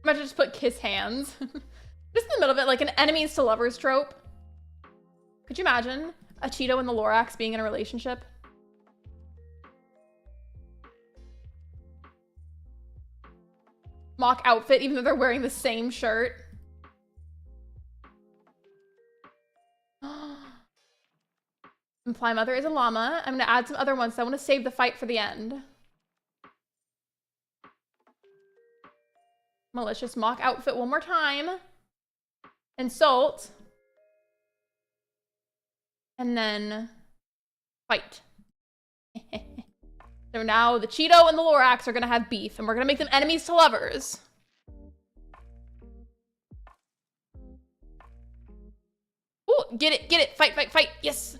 Imagine just put kiss hands. Just in the middle of it, like an enemies to lovers trope. Could you imagine a Cheeto and the Lorax being in a relationship? Mock outfit, even though they're wearing the same shirt. Imply mother is a llama. I'm gonna add some other ones, so I want to save the fight for the end. Malicious mock outfit one more time. Insult. And then fight. So now the Cheeto and the Lorax are gonna have beef, and we're gonna make them enemies to lovers. Ooh, get it, fight, fight, fight, yes.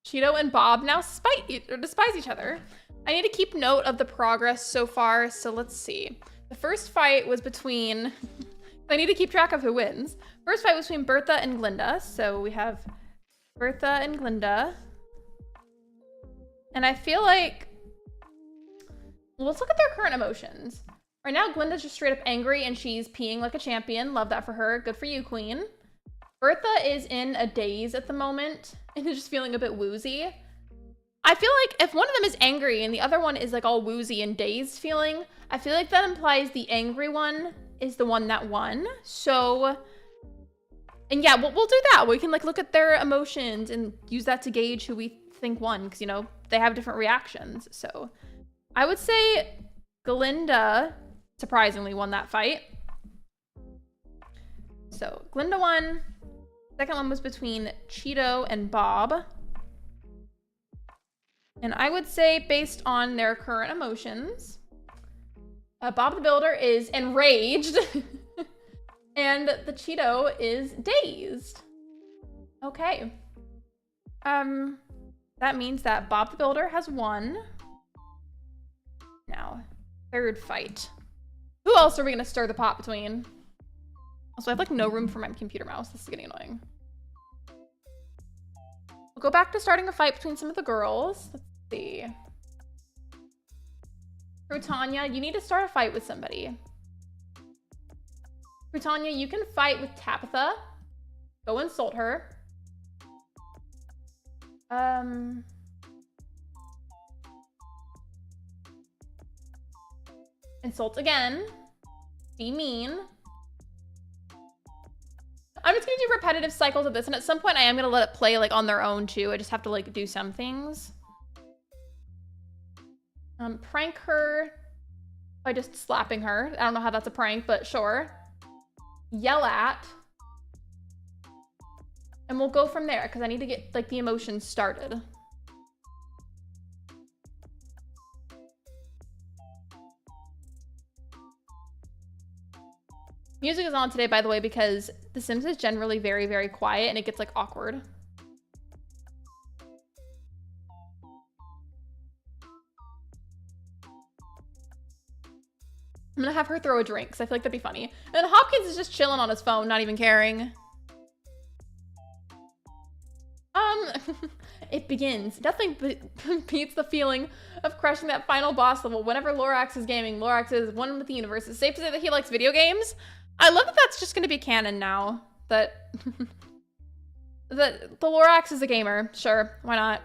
Cheeto and Bob now despise each other. I need to keep note of the progress so far, so let's see. The first fight was between... I need to keep track of who wins. First fight was between Bertha and Glinda, so we have Bertha and Glinda. And I feel like... Well, let's look at their current emotions. Right now, Glinda's just straight up angry, and she's peeing like a champion. Love that for her. Good for you, queen. Bertha is in a daze at the moment and is just feeling a bit woozy. I feel like if one of them is angry and the other one is like all woozy and dazed feeling, I feel like that implies the angry one is the one that won. So, and yeah, we'll do that. We can like look at their emotions and use that to gauge who we think won, because, you know, they have different reactions. So I would say Glinda surprisingly won that fight. So Glinda won. Second one was between Cheeto and Bob. And I would say, based on their current emotions, Bob the Builder is enraged and the Cheeto is dazed. Okay. That means that Bob the Builder has won. Now, third fight. Who else are we gonna stir the pot between? Also, I have like no room for my computer mouse. This is getting annoying. We'll go back to starting a fight between some of the girls. Let's see. Crutanya, you need to start a fight with somebody. Crutanya, you can fight with Tabitha. Go insult her. Insult again. Be mean. I'm just gonna do repetitive cycles of this, and at some point I am gonna let it play like on their own too. I just have to like do some things. Prank her by just slapping her. I don't know how that's a prank, but sure. Yell at. And we'll go from there, because I need to get like the emotions started. Music is on today, by the way, because The Sims is generally very, very quiet and it gets like awkward. I'm gonna have her throw a drink because I feel like that'd be funny. And Hopkins is just chilling on his phone, not even caring. It begins. Nothing beats the feeling of crushing that final boss level. Whenever Lorax is gaming, Lorax is one with the universe. It's safe to say that he likes video games. I love that that's just gonna be canon now. That, that the Lorax is a gamer. Sure, why not?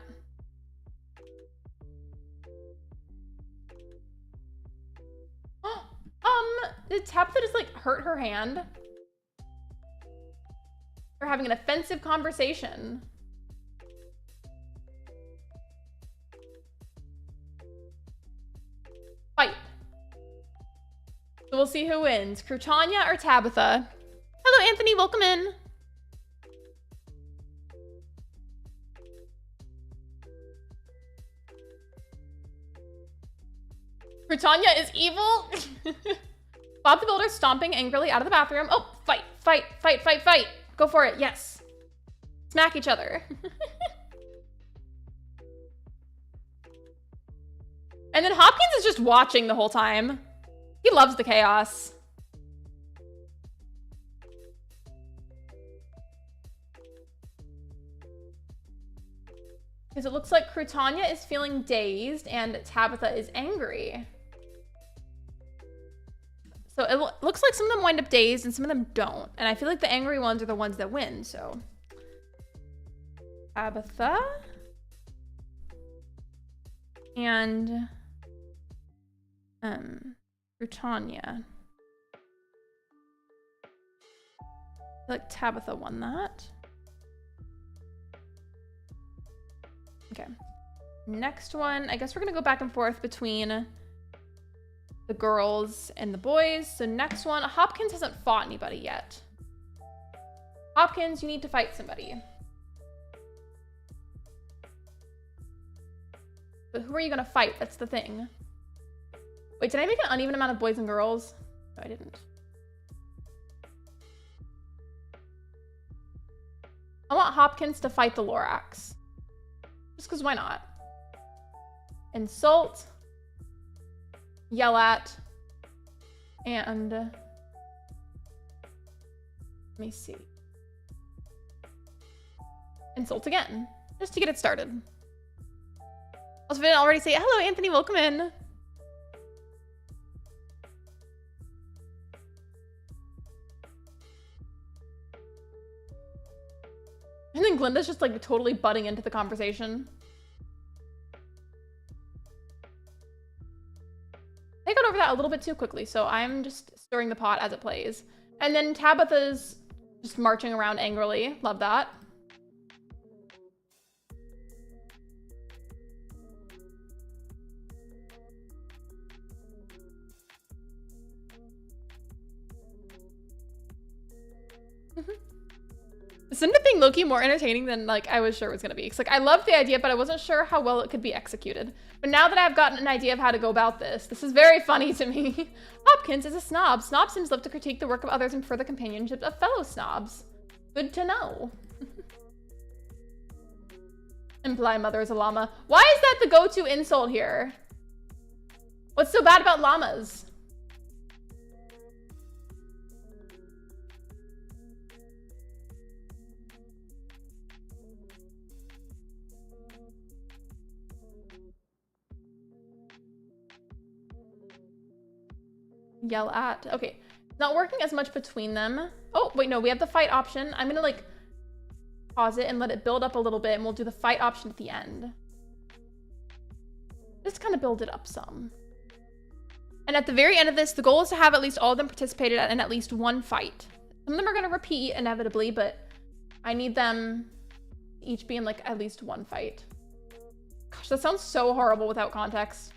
Did Tabitha just like hurt her hand? We're having an offensive conversation. Fight. So we'll see who wins, Crutanya or Tabitha. Hello, Anthony, welcome in. Crutanya is evil. Bob the Builder stomping angrily out of the bathroom. Oh, fight, fight, fight, fight, fight. Go for it, yes. Smack each other. And then Hopkins is just watching the whole time. He loves the chaos. Because it looks like Crutanya is feeling dazed and Tabitha is angry. So it looks like some of them wind up dazed and some of them don't. And I feel like the angry ones are the ones that win, so. Tabitha. And Crutanya. I feel like Tabitha won that. Okay. Next one, I guess we're gonna go back and forth between the girls and the boys. So next one, Hopkins hasn't fought anybody yet. Hopkins, you need to fight somebody. But who are you gonna fight? That's the thing. Wait, did I make an uneven amount of boys and girls? No, I didn't. I want Hopkins to fight the Lorax. Just because why not? Insult. Yell at. And let me see. Insult again. Just to get it started. Also, if I didn't already say, hello, Anthony, welcome in. And then Glinda's just like totally butting into the conversation. little bit too quickly, so I'm just stirring the pot as it plays. And then Tabitha's just marching around angrily. Love that. This ended up being low-key more entertaining than like I was sure it was gonna be. Cause like I loved the idea, but I wasn't sure how well it could be executed. But now that I've gotten an idea of how to go about this is very funny to me. Hopkins is a snob. Snob sims love to critique the work of others and prefer the companionship of fellow snobs. Good to know. Imply mother is a llama. Why is that the go-to insult here? What's so bad about llamas? Yell at. Okay, it's not working as much between them. Oh, wait, no, we have the fight option. I'm gonna like pause it and let it build up a little bit, and we'll do the fight option at the end. Just kind of build it up some. And at the very end of this, the goal is to have at least all of them participated in at least one fight. Some of them are gonna repeat inevitably, but I need them each be in like at least one fight. Gosh, that sounds so horrible without context.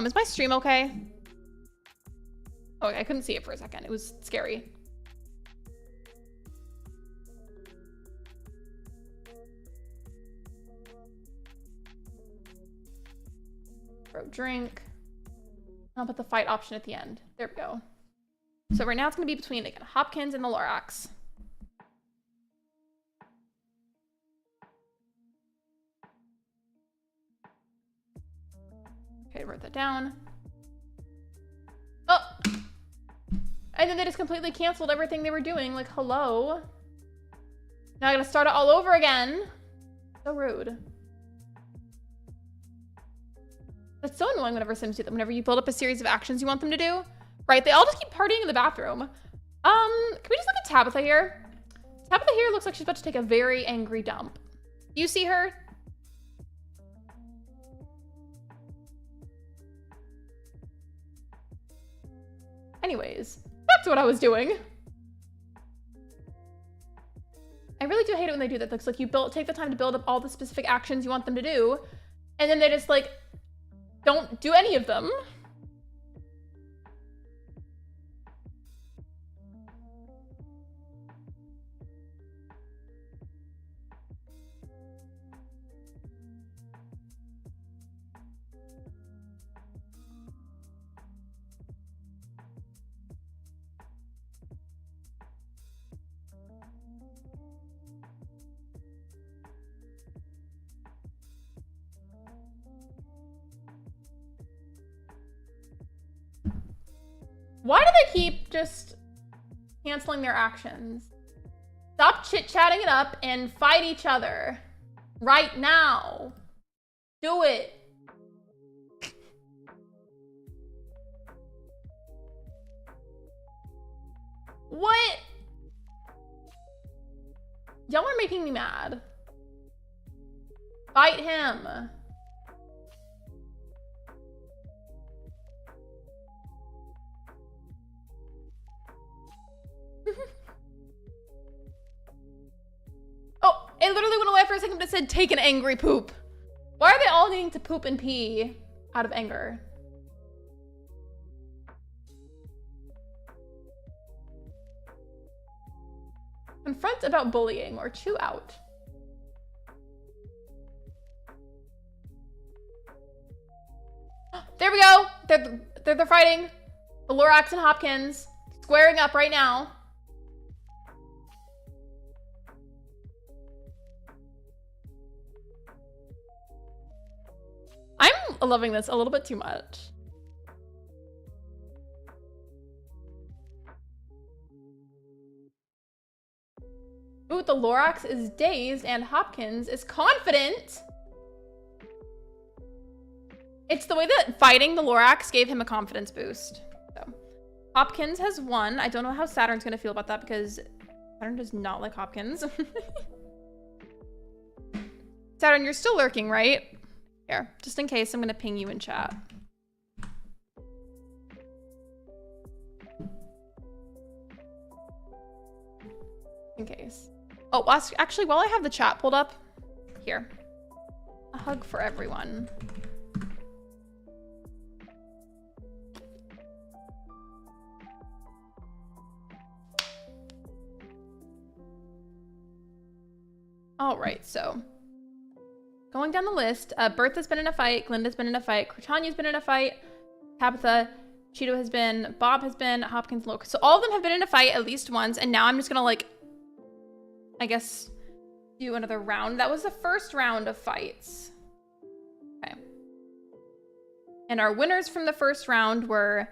Is my stream okay? Oh, I couldn't see it for a second. It was scary. Throw drink. I'll put the fight option at the end. There we go. So right now it's gonna be between again Hopkins and the Lorax. Okay, wrote that down. Oh! And then they just completely canceled everything they were doing. Like, hello? Now I gotta start it all over again. So rude. That's so annoying whenever Sims do that. Whenever you build up a series of actions you want them to do. Right, they all just keep partying in the bathroom. Can we just look at Tabitha here? Tabitha here looks like she's about to take a very angry dump. You see her? Anyways, back to what I was doing. I really do hate it when they do that. It looks like you take the time to build up all the specific actions you want them to do, and then they just like don't do any of them. Why do they keep just canceling their actions? Stop chit-chatting it up and fight each other. Right now. Do it. What? Y'all are making me mad. Fight him. Oh, it literally went away for a second, but it said take an angry poop. Why are they all needing to poop and pee out of anger? Confront about bullying or chew out. There we go. They're fighting. The Lorax and Hopkins squaring up right now. I'm loving this a little bit too much. Ooh, the Lorax is dazed and Hopkins is confident. It's the way that fighting the Lorax gave him a confidence boost. So Hopkins has won. I don't know how Saturn's gonna feel about that because Saturn does not like Hopkins. Saturn, you're still lurking, right? Here, just in case, I'm gonna ping you in chat. In case. Oh, actually, while I have the chat pulled up, here. A hug for everyone. All right, so going down the list, Bertha's been in a fight, Glinda's been in a fight, Cortanya's been in a fight, Tabitha, Cheeto has been, Bob has been, Hopkins, Lurk. So all of them have been in a fight at least once, and now I'm just gonna like, I guess, do another round. That was the first round of fights. Okay. And our winners from the first round were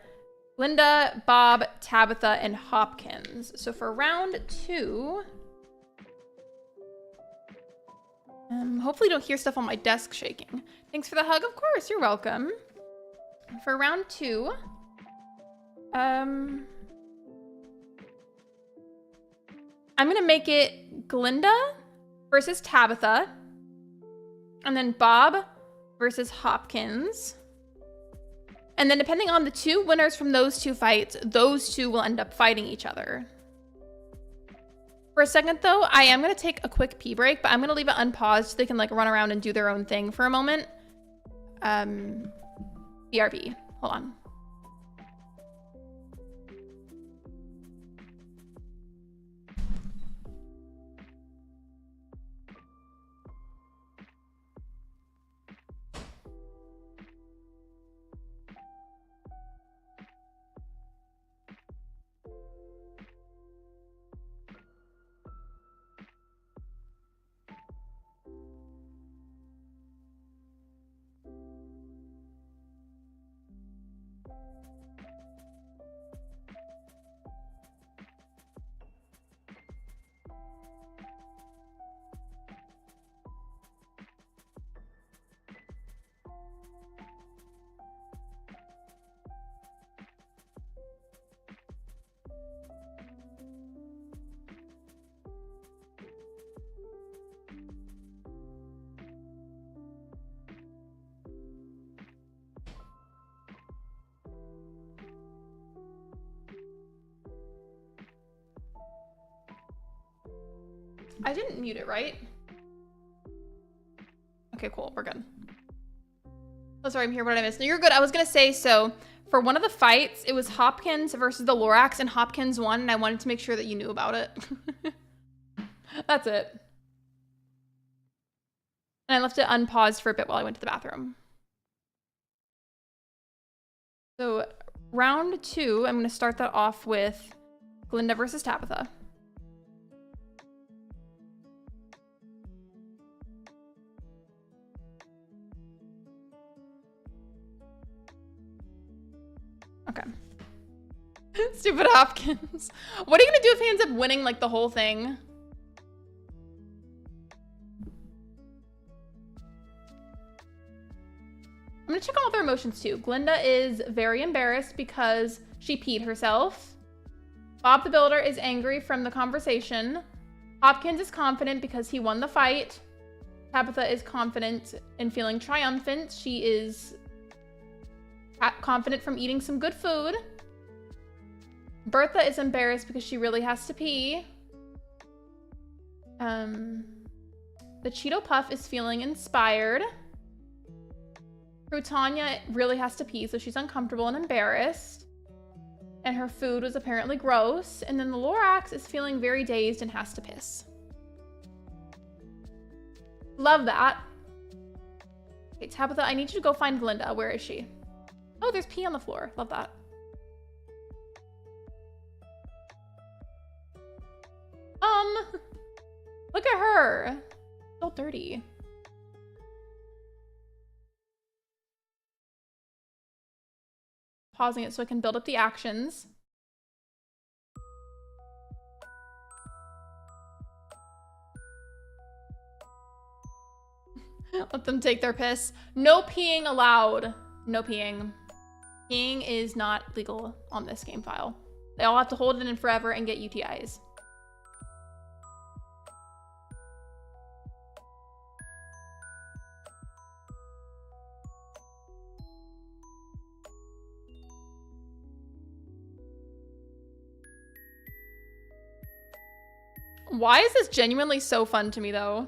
Glinda, Bob, Tabitha, and Hopkins. So for round 2, hopefully you don't hear stuff on my desk shaking. Thanks for the hug. Of course, you're welcome. For round 2, I'm gonna make it Glinda versus Tabitha, and then Bob versus Hopkins. And then depending on the 2 winners from those 2 fights, those 2 will end up fighting each other. For a second though, I am gonna take a quick pee break, but I'm gonna leave it unpaused so they can like run around and do their own thing for a moment. BRB, hold on. I didn't mute it, right? Okay, cool. We're good. Oh, sorry, I'm here. What did I miss? No, you're good. I was going to say, so for one of the fights, it was Hopkins versus the Lorax, and Hopkins won, and I wanted to make sure that you knew about it. That's it. And I left it unpaused for a bit while I went to the bathroom. So round 2, I'm going to start that off with Glinda versus Tabitha. Okay. Stupid Hopkins. What are you gonna do if he ends up winning like the whole thing? I'm gonna check on all their emotions too. Glinda is very embarrassed because she peed herself. Bob the Builder is angry from the conversation. Hopkins is confident because he won the fight. Tabitha is confident and feeling triumphant. She is confident from eating some good food. Bertha is embarrassed because she really has to pee. The Cheeto Puff is feeling inspired. Frutanya really has to pee, so she's uncomfortable and embarrassed. And her food was apparently gross. And then the Lorax is feeling very dazed and has to piss. Love that. Okay, Tabitha, I need you to go find Glinda. Where is she? Oh, there's pee on the floor. Love that. Look at her. So dirty. Pausing it so I can build up the actions. Let them take their piss. No peeing allowed. No peeing. Peeing is not legal on this game file. They all have to hold it in forever and get UTIs. Why is this genuinely so fun to me though?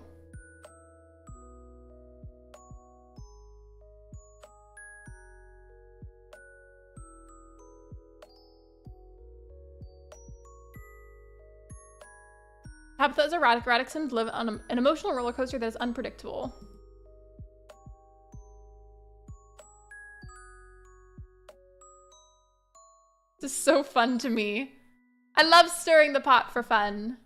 Tabitha is erratic. Erratic Sims live on an emotional roller coaster that is unpredictable. This is so fun to me. I love stirring the pot for fun.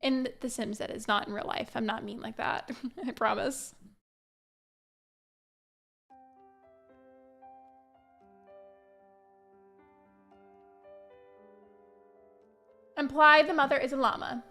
In The Sims, that is, not in real life. I'm not mean like that. I promise. Imply the mother is a llama.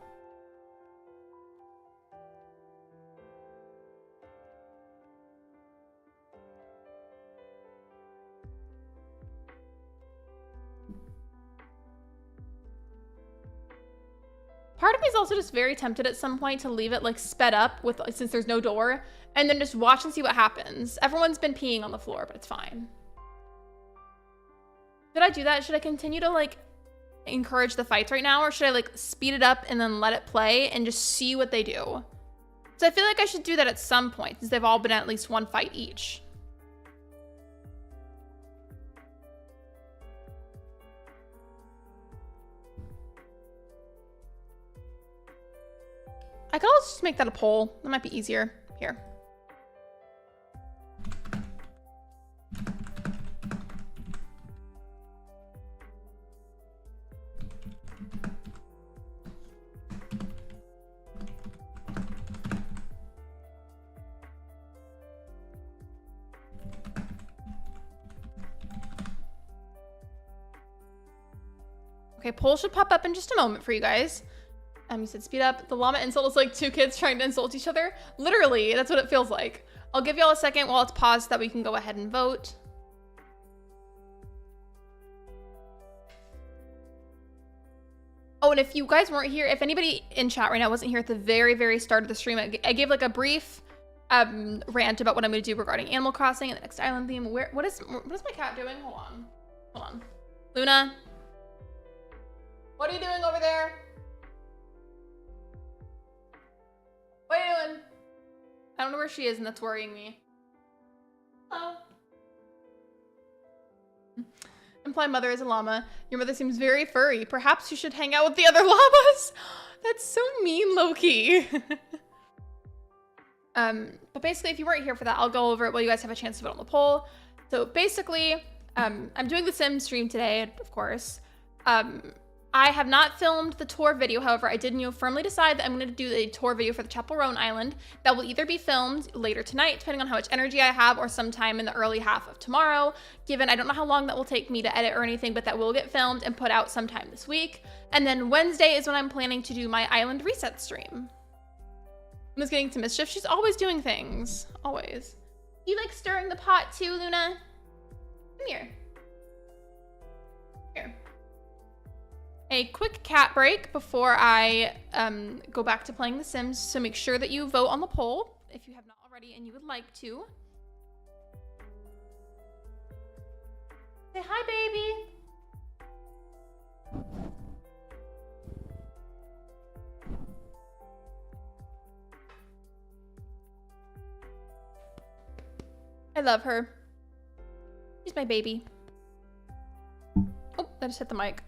Part of me is also just very tempted at some point to leave it like sped up with, since there's no door, and then just watch and see what happens. Everyone's been peeing on the floor, but it's fine. Should I do that? Should I continue to like encourage the fights right now, or should I like speed it up and then let it play and just see what they do? So I feel like I should do that at some point, since they've all been at least one fight each. I could also just make that a poll. That might be easier. Here. Okay, poll should pop up in just a moment for you guys. You said speed up. The llama insult is like two kids trying to insult each other. Literally, that's what it feels like. I'll give y'all a second while it's paused so that we can go ahead and vote. Oh, and if you guys weren't here, if anybody in chat right now wasn't here at the very, very start of the stream, I gave like a brief rant about what I'm going to do regarding Animal Crossing and the next island theme. What is my cat doing? Hold on. Luna, what are you doing over there? What are you doing? I don't know where she is, and that's worrying me. Hello. Imply mother is a llama. Your mother seems very furry. Perhaps you should hang out with the other llamas. That's so mean, Loki. But basically, if you weren't here for that, I'll go over it while you guys have a chance to vote on the poll. So basically, I'm doing the Sims stream today, of course. I have not filmed the tour video. However, I did firmly decide that I'm going to do a tour video for the Chapel Roan Island that will either be filmed later tonight, depending on how much energy I have, or sometime in the early half of tomorrow, given I don't know how long that will take me to edit or anything, but that will get filmed and put out sometime this week. And then Wednesday is when I'm planning to do my island reset stream. Luna's getting to mischief. She's always doing things. Always. You like stirring the pot too, Luna? Come here. Here. A quick cat break before I go back to playing The Sims, so make sure that you vote on the poll if you have not already and you would like to. Say hi, baby. I love her. She's my baby. Oh, I just hit the mic.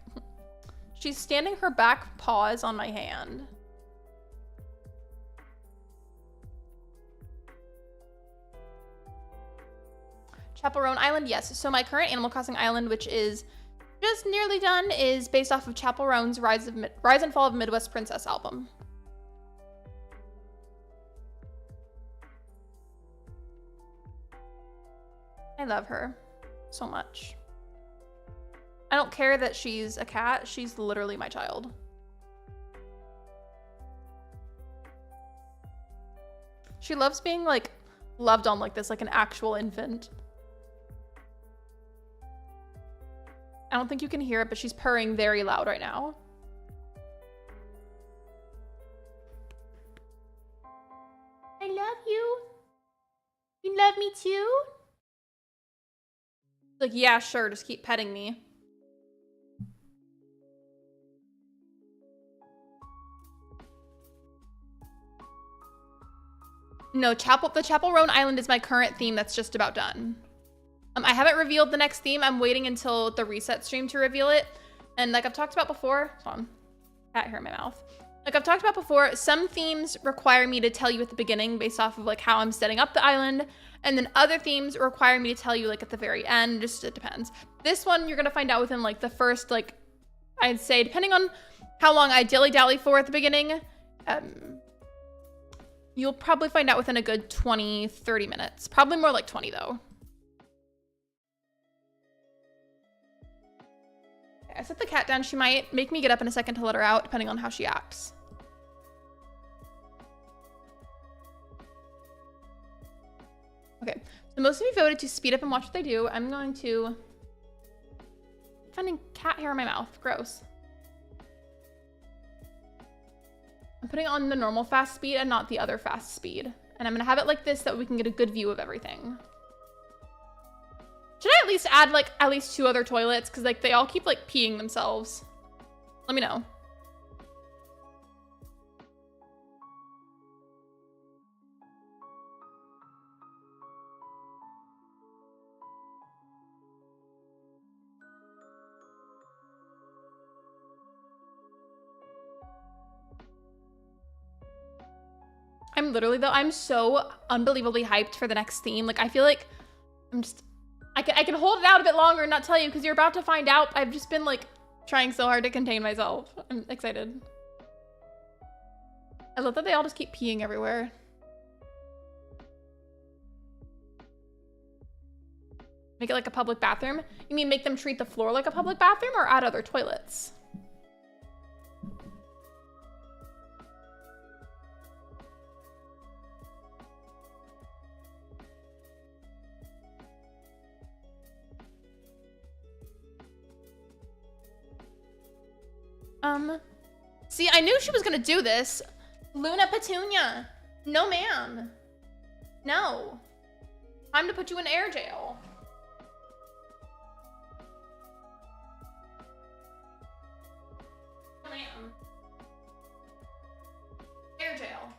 She's standing her back paws on my hand. Chapel Roan Island, yes. So my current Animal Crossing island, which is just nearly done, is based off of Chapel Roan's Rise and Fall of Midwest Princess album. I love her so much. I don't care that she's a cat. She's literally my child. She loves being like loved on like this, like an actual infant. I don't think you can hear it, but she's purring very loud right now. I love you. You love me too? Like, yeah, sure, just keep petting me. No, the Chapel Roan Island is my current theme that's just about done. I haven't revealed the next theme. I'm waiting until the reset stream to reveal it. And like I've talked about before, hold on, cat hair in my mouth. Like I've talked about before, some themes require me to tell you at the beginning based off of like how I'm setting up the island. And then other themes require me to tell you like at the very end, just it depends. This one, you're gonna find out within like the first, like, I'd say, depending on how long I dilly-dally for at the beginning, you'll probably find out within a good 20, 30 minutes. Probably more like 20 though. Okay, I set the cat down. She might make me get up in a second to let her out, depending on how she acts. Okay, so most of you voted to speed up and watch what they do. I'm going to... finding cat hair in my mouth. Gross. I'm putting on the normal fast speed and not the other fast speed. And I'm gonna have it like this so that we can get a good view of everything. Should I at least add like at least 2 other toilets? Cause like they all keep like peeing themselves. Let me know. I'm literally though, I'm so unbelievably hyped for the next theme. Like I feel like I can hold it out a bit longer and not tell you because you're about to find out. I've just been like trying so hard to contain myself. I'm excited. I love that they all just keep peeing everywhere. Make it like a public bathroom? You mean make them treat the floor like a public bathroom or add other toilets? See, I knew she was gonna do this. Luna Petunia. No, ma'am. No. Time to put you in air jail. No, ma'am. Air jail.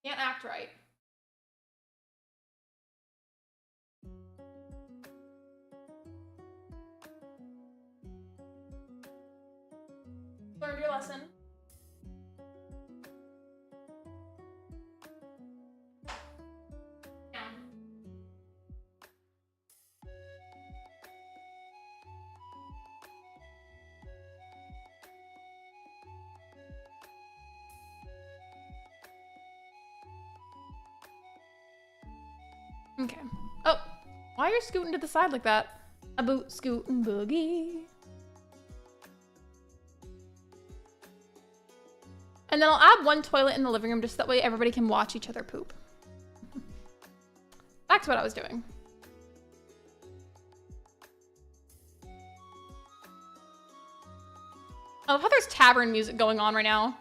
Can't act right. Learned your lesson. Yeah. Okay. Oh, why are you scooting to the side like that? A boot, scoot, and boogie. And then I'll add 1 toilet in the living room just that way everybody can watch each other poop. Back to what I was doing. I love how there's tavern music going on right now.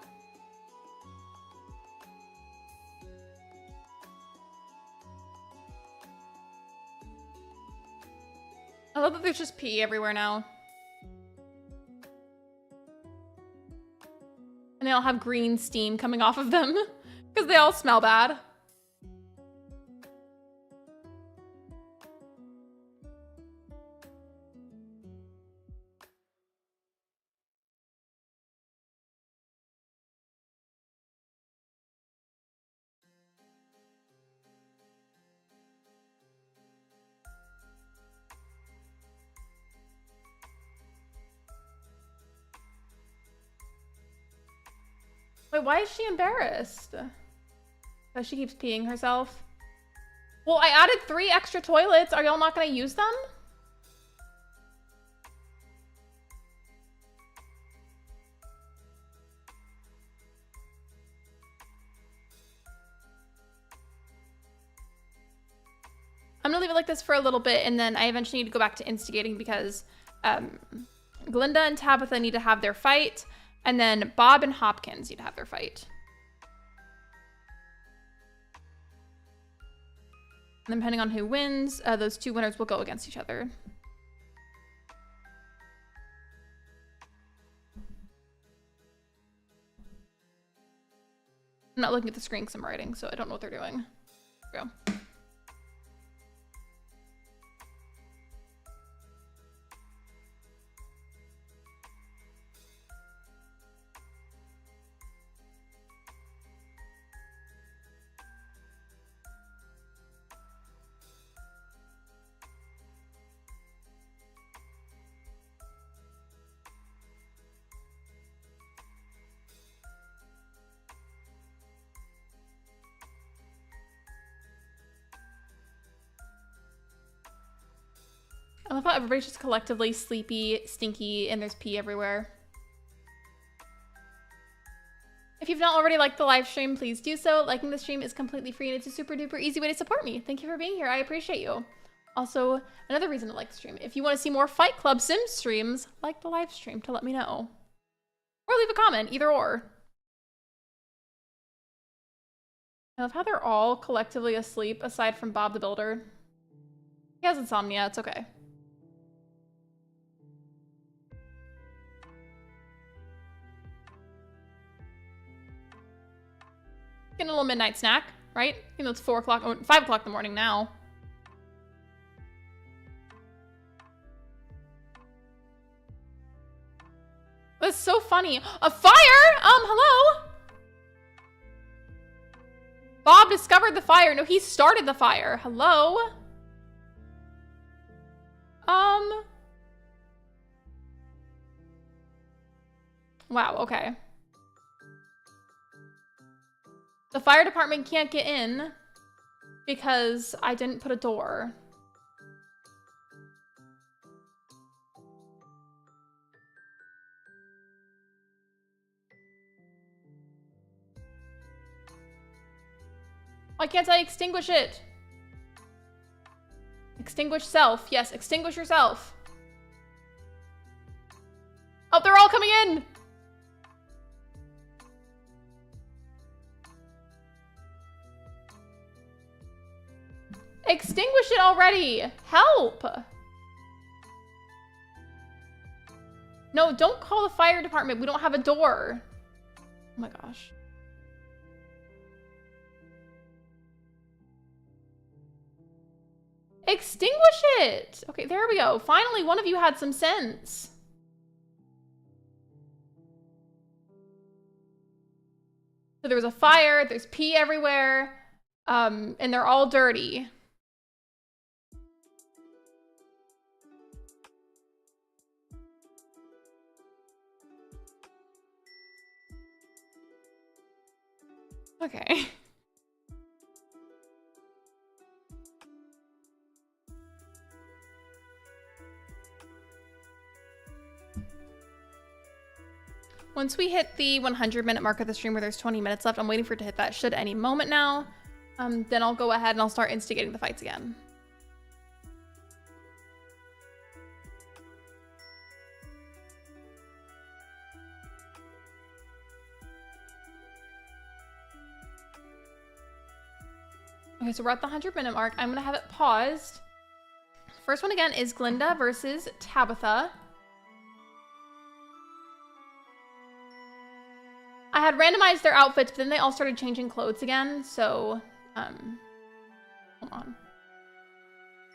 I love that there's just pee everywhere now. And they all have green steam coming off of them because they all smell bad. Wait, why is she embarrassed? Because she keeps peeing herself. Well, I added 3 extra toilets. Are y'all not gonna use them? I'm gonna leave it like this for a little bit, and then I eventually need to go back to instigating because Glinda and Tabitha need to have their fight. And then Bob and Hopkins need to have their fight. And depending on who wins, those 2 winners will go against each other. I'm not not looking at the screen because I'm writing, so I don't know what they're doing. There we go. I love how everybody's just collectively sleepy, stinky, and there's pee everywhere. If you've not already liked the live stream, please do so. Liking the stream is completely free and it's a super duper easy way to support me. Thank you for being here. I appreciate you. Also, another reason to like the stream. If you want to see more Fight Club Sims streams, like the live stream to let me know. Or leave a comment, either or. I love how they're all collectively asleep aside from Bob the Builder. He has insomnia, it's okay. Getting a little midnight snack, right? You know, it's 4 o'clock, or 5 o'clock in the morning now. That's so funny. A fire? Hello? Bob discovered the fire. No, he started the fire. Hello? Wow, okay. The fire department can't get in because I didn't put a door. Why can't I extinguish it? Extinguish self. Yes, extinguish yourself. Oh, they're all coming in. Extinguish it already. Help. No, don't call the fire department. We don't have a door. Oh my gosh. Extinguish it. Okay, there we go. Finally, one of you had some sense. So there was a fire, there's pee everywhere, and they're all dirty. Okay. Once we hit the 100-minute mark of the stream where there's 20 minutes left, I'm waiting for it to hit that. Should any moment now. Then I'll go ahead and I'll start instigating the fights again. Okay, so we're at the 100-minute mark. I'm gonna have it paused. First one again is Glinda versus Tabitha. I had randomized their outfits, but then they all started changing clothes again, so, hold on.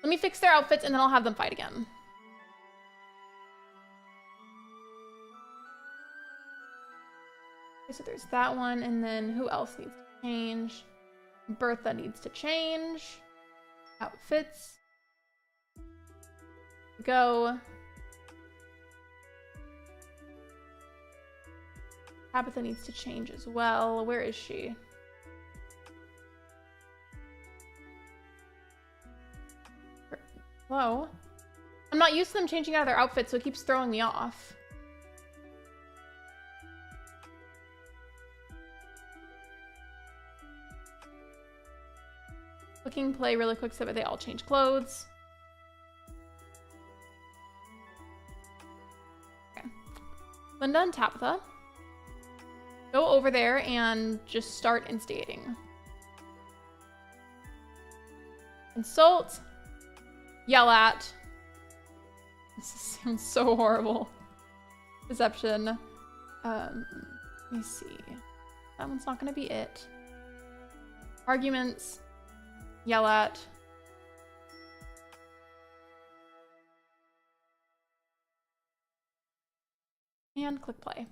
Let me fix their outfits and then I'll have them fight again. Okay, so there's that one, and then who else needs to change? Bertha needs to change. Outfits. Go. Tabitha needs to change as well. Where is she? Hello? I'm not used to them changing out of their outfits, so it keeps throwing me off. Looking play really quick so that they all change clothes. Okay. Linda and Tabitha. Go over there and just start instigating. Insult. Yell at. This sounds so horrible. Deception. Let me see. That one's not gonna be it. Arguments. Yell at. And click play.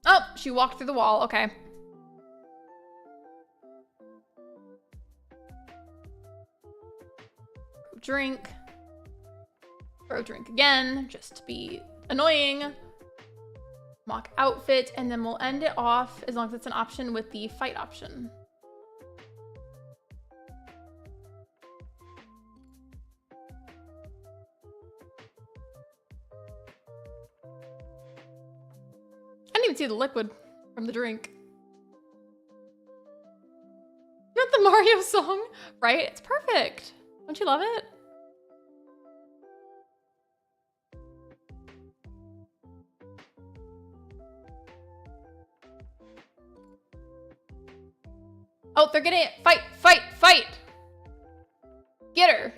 Oh, she walked through the wall. Okay. Drink. Throw drink again, just to be annoying. Mock outfit, and then we'll end it off, as long as it's an option, with the fight option. I didn't even see the liquid from the drink. You want the Mario song? Right? It's perfect. Don't you love it? Oh, they're getting it. Fight, fight, fight. Get her.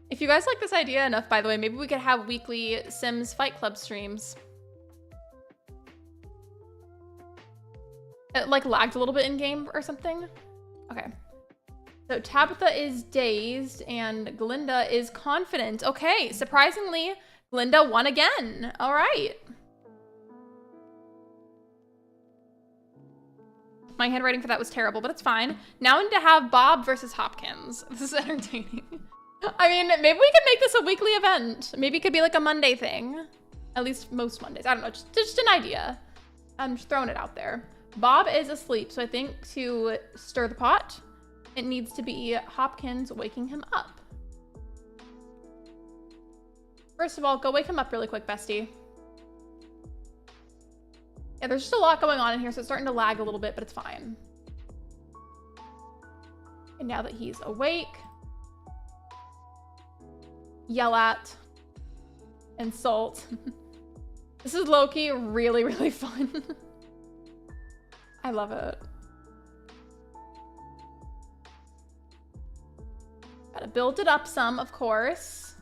If you guys like this idea enough, by the way, maybe we could have weekly Sims Fight Club streams. It like lagged a little bit in game or something. Okay. So Tabitha is dazed and Glinda is confident. Okay, surprisingly, Glinda won again. All right. My handwriting for that was terrible, but it's fine. Now I need to have Bob versus Hopkins. This is entertaining. I mean, maybe we could make this a weekly event. Maybe it could be like a Monday thing. At least most Mondays. I don't know, just an idea. I'm just throwing it out there. Bob is asleep, so I think to stir the pot, it needs to be Hopkins waking him up. First of all, go wake him up really quick, bestie. Yeah, there's just a lot going on in here, so it's starting to lag a little bit, but it's fine. And now that he's awake, yell at, insult. This is low-key really, really fun. I love it. Gotta build it up some, of course.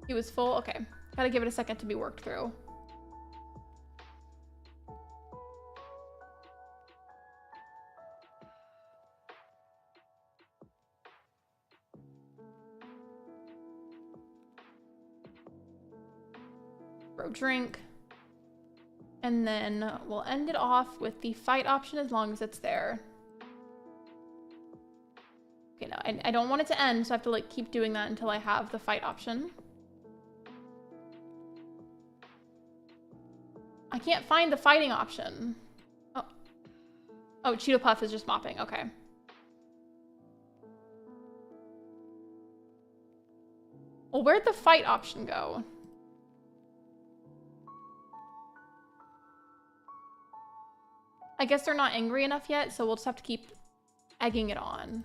He was full. Okay. Gotta give it a second to be worked through. Throw drink. And then we'll end it off with the fight option as long as it's there. Okay, no, I don't want it to end, so I have to like keep doing that until I have the fight option. I can't find the fighting option. Oh, oh, Cheeto Puff is just mopping. Okay. Well, where'd the fight option go? I guess they're not angry enough yet, so we'll just have to keep egging it on.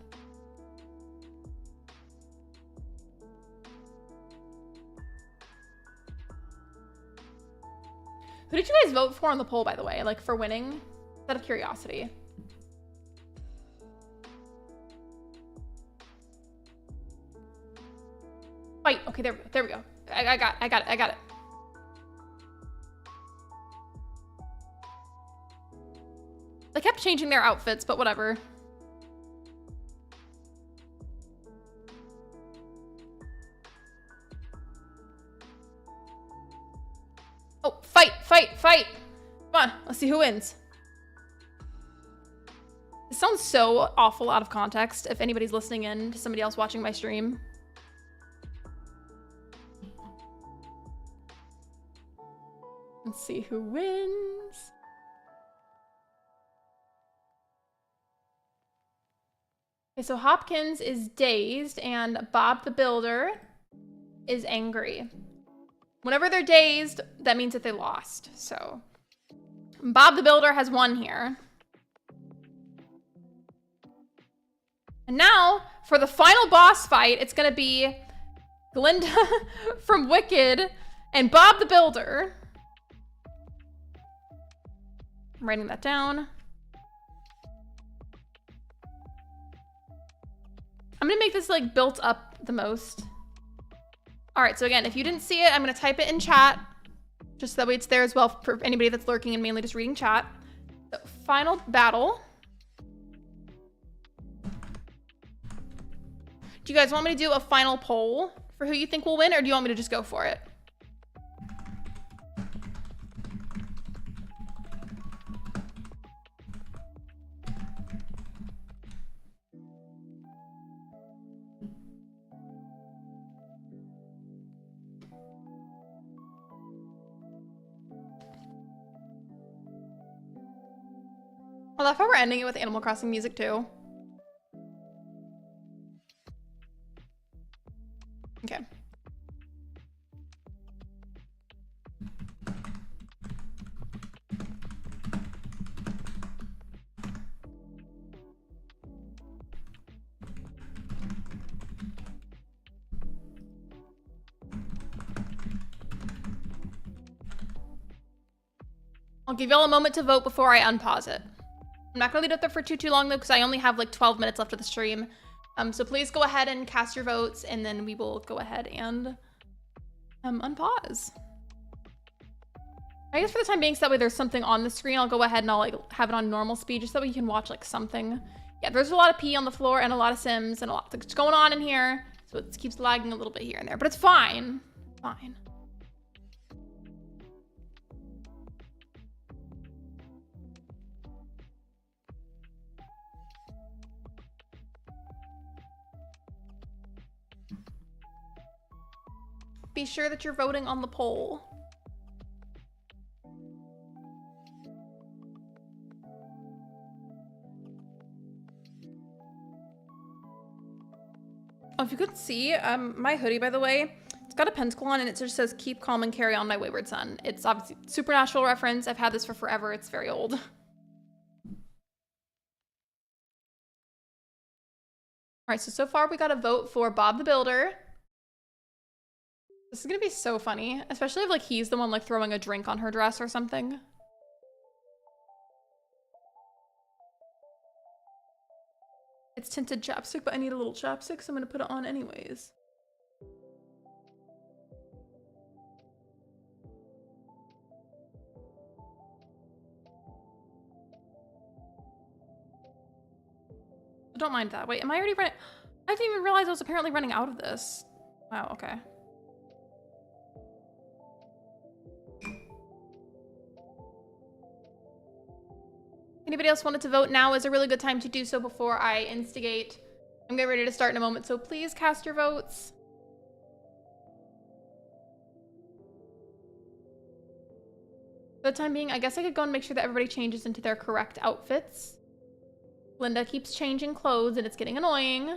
Who did you guys vote for on the poll, by the way? Like, for winning? Out of curiosity. Fight. Okay, there we go. I got it. They kept changing their outfits, but whatever. Oh, fight! Come on, let's see who wins. This sounds so awful out of context if anybody's listening in to somebody else watching my stream. Let's see who wins. Okay, so Hopkins is dazed and Bob the Builder is angry. Whenever they're dazed, that means that they lost. So Bob the Builder has won here. And now for the final boss fight, it's gonna be Glinda from Wicked, and Bob the Builder. I'm writing that down. I'm gonna make this like built up the most. All right, so again, if you didn't see it, I'm gonna type it in chat, just so that way it's there as well for anybody that's lurking and mainly just reading chat. So, final battle. Do you guys want me to do a final poll for who you think will win, or do you want me to just go for it? I love how we're ending it with Animal Crossing music too. Okay. I'll give y'all a moment to vote before I unpause it. I'm not gonna leave it there for too long though, because I only have like 12 minutes left of the stream. So please go ahead and cast your votes, and then we will go ahead and unpause. I guess for the time being, so that way there's something on the screen, I'll go ahead and I'll like have it on normal speed, just so that way you can watch like something. Yeah, there's a lot of pee on the floor and a lot of Sims and a lot that's going on in here, so it keeps lagging a little bit here and there, but it's fine. Fine. Be sure that you're voting on the poll. Oh, if you could see, my hoodie, by the way, it's got a pentacle on it, and it just says, "Keep calm and carry on, my wayward son." It's obviously supernatural reference. I've had this for forever. It's very old. All right, so far we got a vote for Bob the Builder. This is gonna be so funny, especially if like he's the one like throwing a drink on her dress or something. It's tinted chapstick, but I need a little chapstick, so I'm gonna put it on anyways. Don't mind that. Wait, am I already running? I didn't even realize I was apparently running out of this. Wow, okay. Anybody else wanted to vote? Now is a really good time to do so before I instigate. I'm getting ready to start in a moment, so please cast your votes. For the time being, I guess I could go and make sure that everybody changes into their correct outfits. Linda keeps changing clothes and it's getting annoying.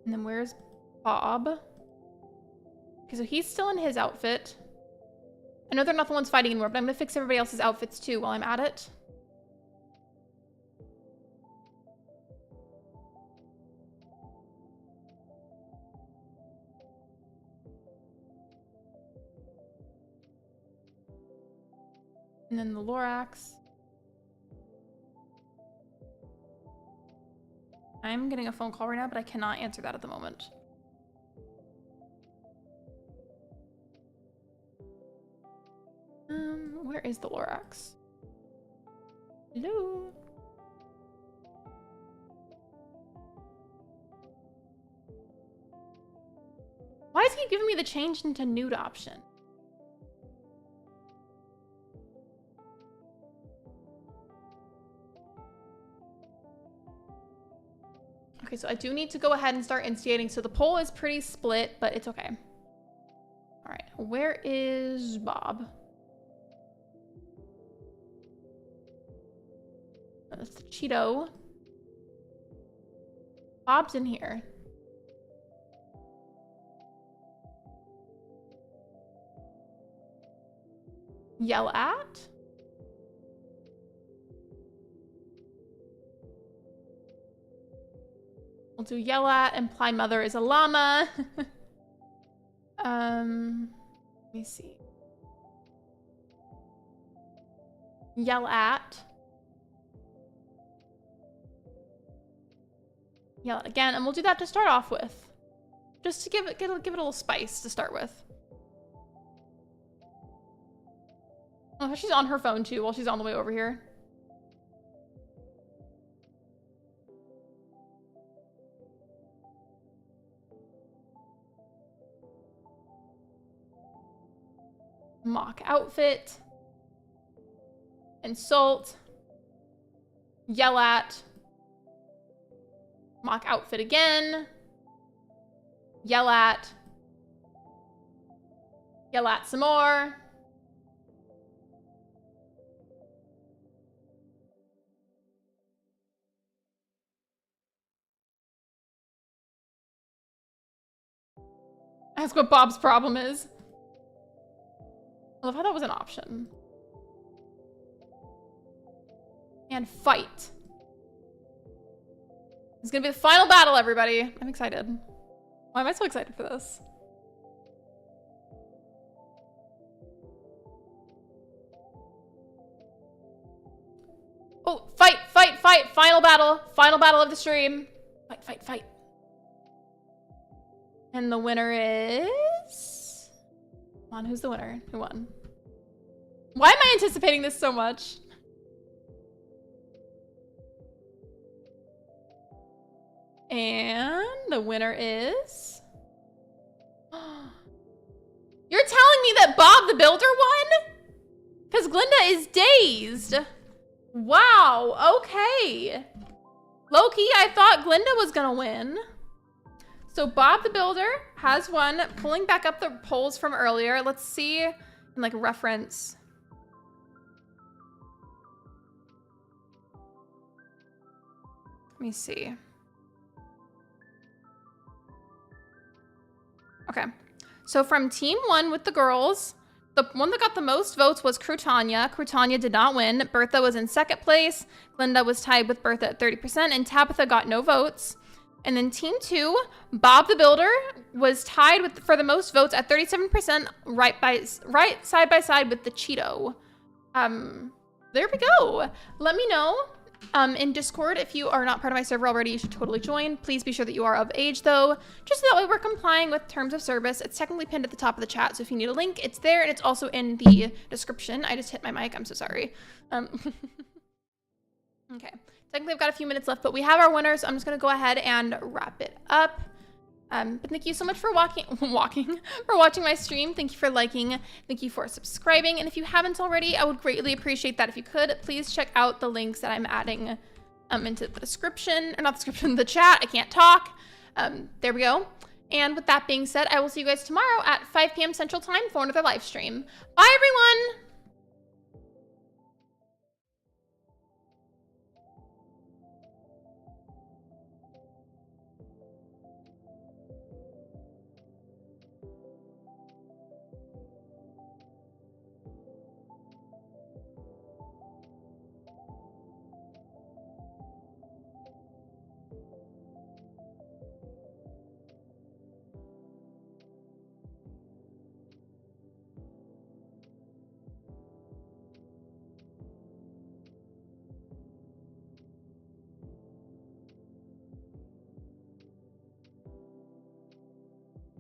And then where's Bob? Okay, so he's still in his outfit. I know they're not the ones fighting anymore, but I'm gonna fix everybody else's outfits too while I'm at it. And then the Lorax. I'm getting a phone call right now, but I cannot answer that at the moment. Where is the Lorax? Hello? Why is he giving me the change into nude option? Okay, so I do need to go ahead and start instigating. So the poll is pretty split, but it's okay. All right, where is Bob? That's the Cheeto. Bob's in here. Yell at? We'll do yell at. Imply mother is a llama. Let me see. Yell at. Yell at again, and we'll do that to start off with. Just to give it a little spice to start with. Oh, she's on her phone too while she's on the way over here. Mock outfit. Insult. Yell at. Mock outfit again. Yell at. Yell at some more. Ask what Bob's problem is. I love how that was an option. And fight. It's gonna be the final battle, everybody. I'm excited. Why am I so excited for this? Oh, fight, fight, fight. Final battle. Final battle of the stream. Fight, fight, fight. And the winner is... Come on, who's the winner? Who won? Why am I anticipating this so much? And the winner is... You're telling me that Bob the Builder won? Because Glinda is dazed. Wow, okay. Low-key, I thought Glinda was gonna win. So Bob the Builder has won. Pulling back up the polls from earlier. Let's see in like reference. Let me see. Okay. So from team 1 with the girls, the one that got the most votes was Crutanya. Crutanya did not win. Bertha was in second place. Glinda was tied with Bertha at 30%, and Tabitha got no votes. And then team 2, Bob the Builder was tied with for the most votes at 37%, right side by side with the Cheeto. There we go. Let me know in Discord if you are not part of my server already. You should totally join. Please be sure that you are of age though, just so that way we're complying with terms of service. It's technically pinned at the top of the chat, so if you need a link, it's there, and it's also in the description. I just hit my mic. I'm so sorry. Okay. Technically, I've got a few minutes left, but we have our winner, so I'm just going to go ahead and wrap it up. But thank you so much for watching my stream. Thank you for liking. Thank you for subscribing. And if you haven't already, I would greatly appreciate that if you could. Please check out the links that I'm adding into the description, or not the description, the chat. I can't talk. There we go. And with that being said, I will see you guys tomorrow at 5 p.m. Central Time for another live stream. Bye, everyone!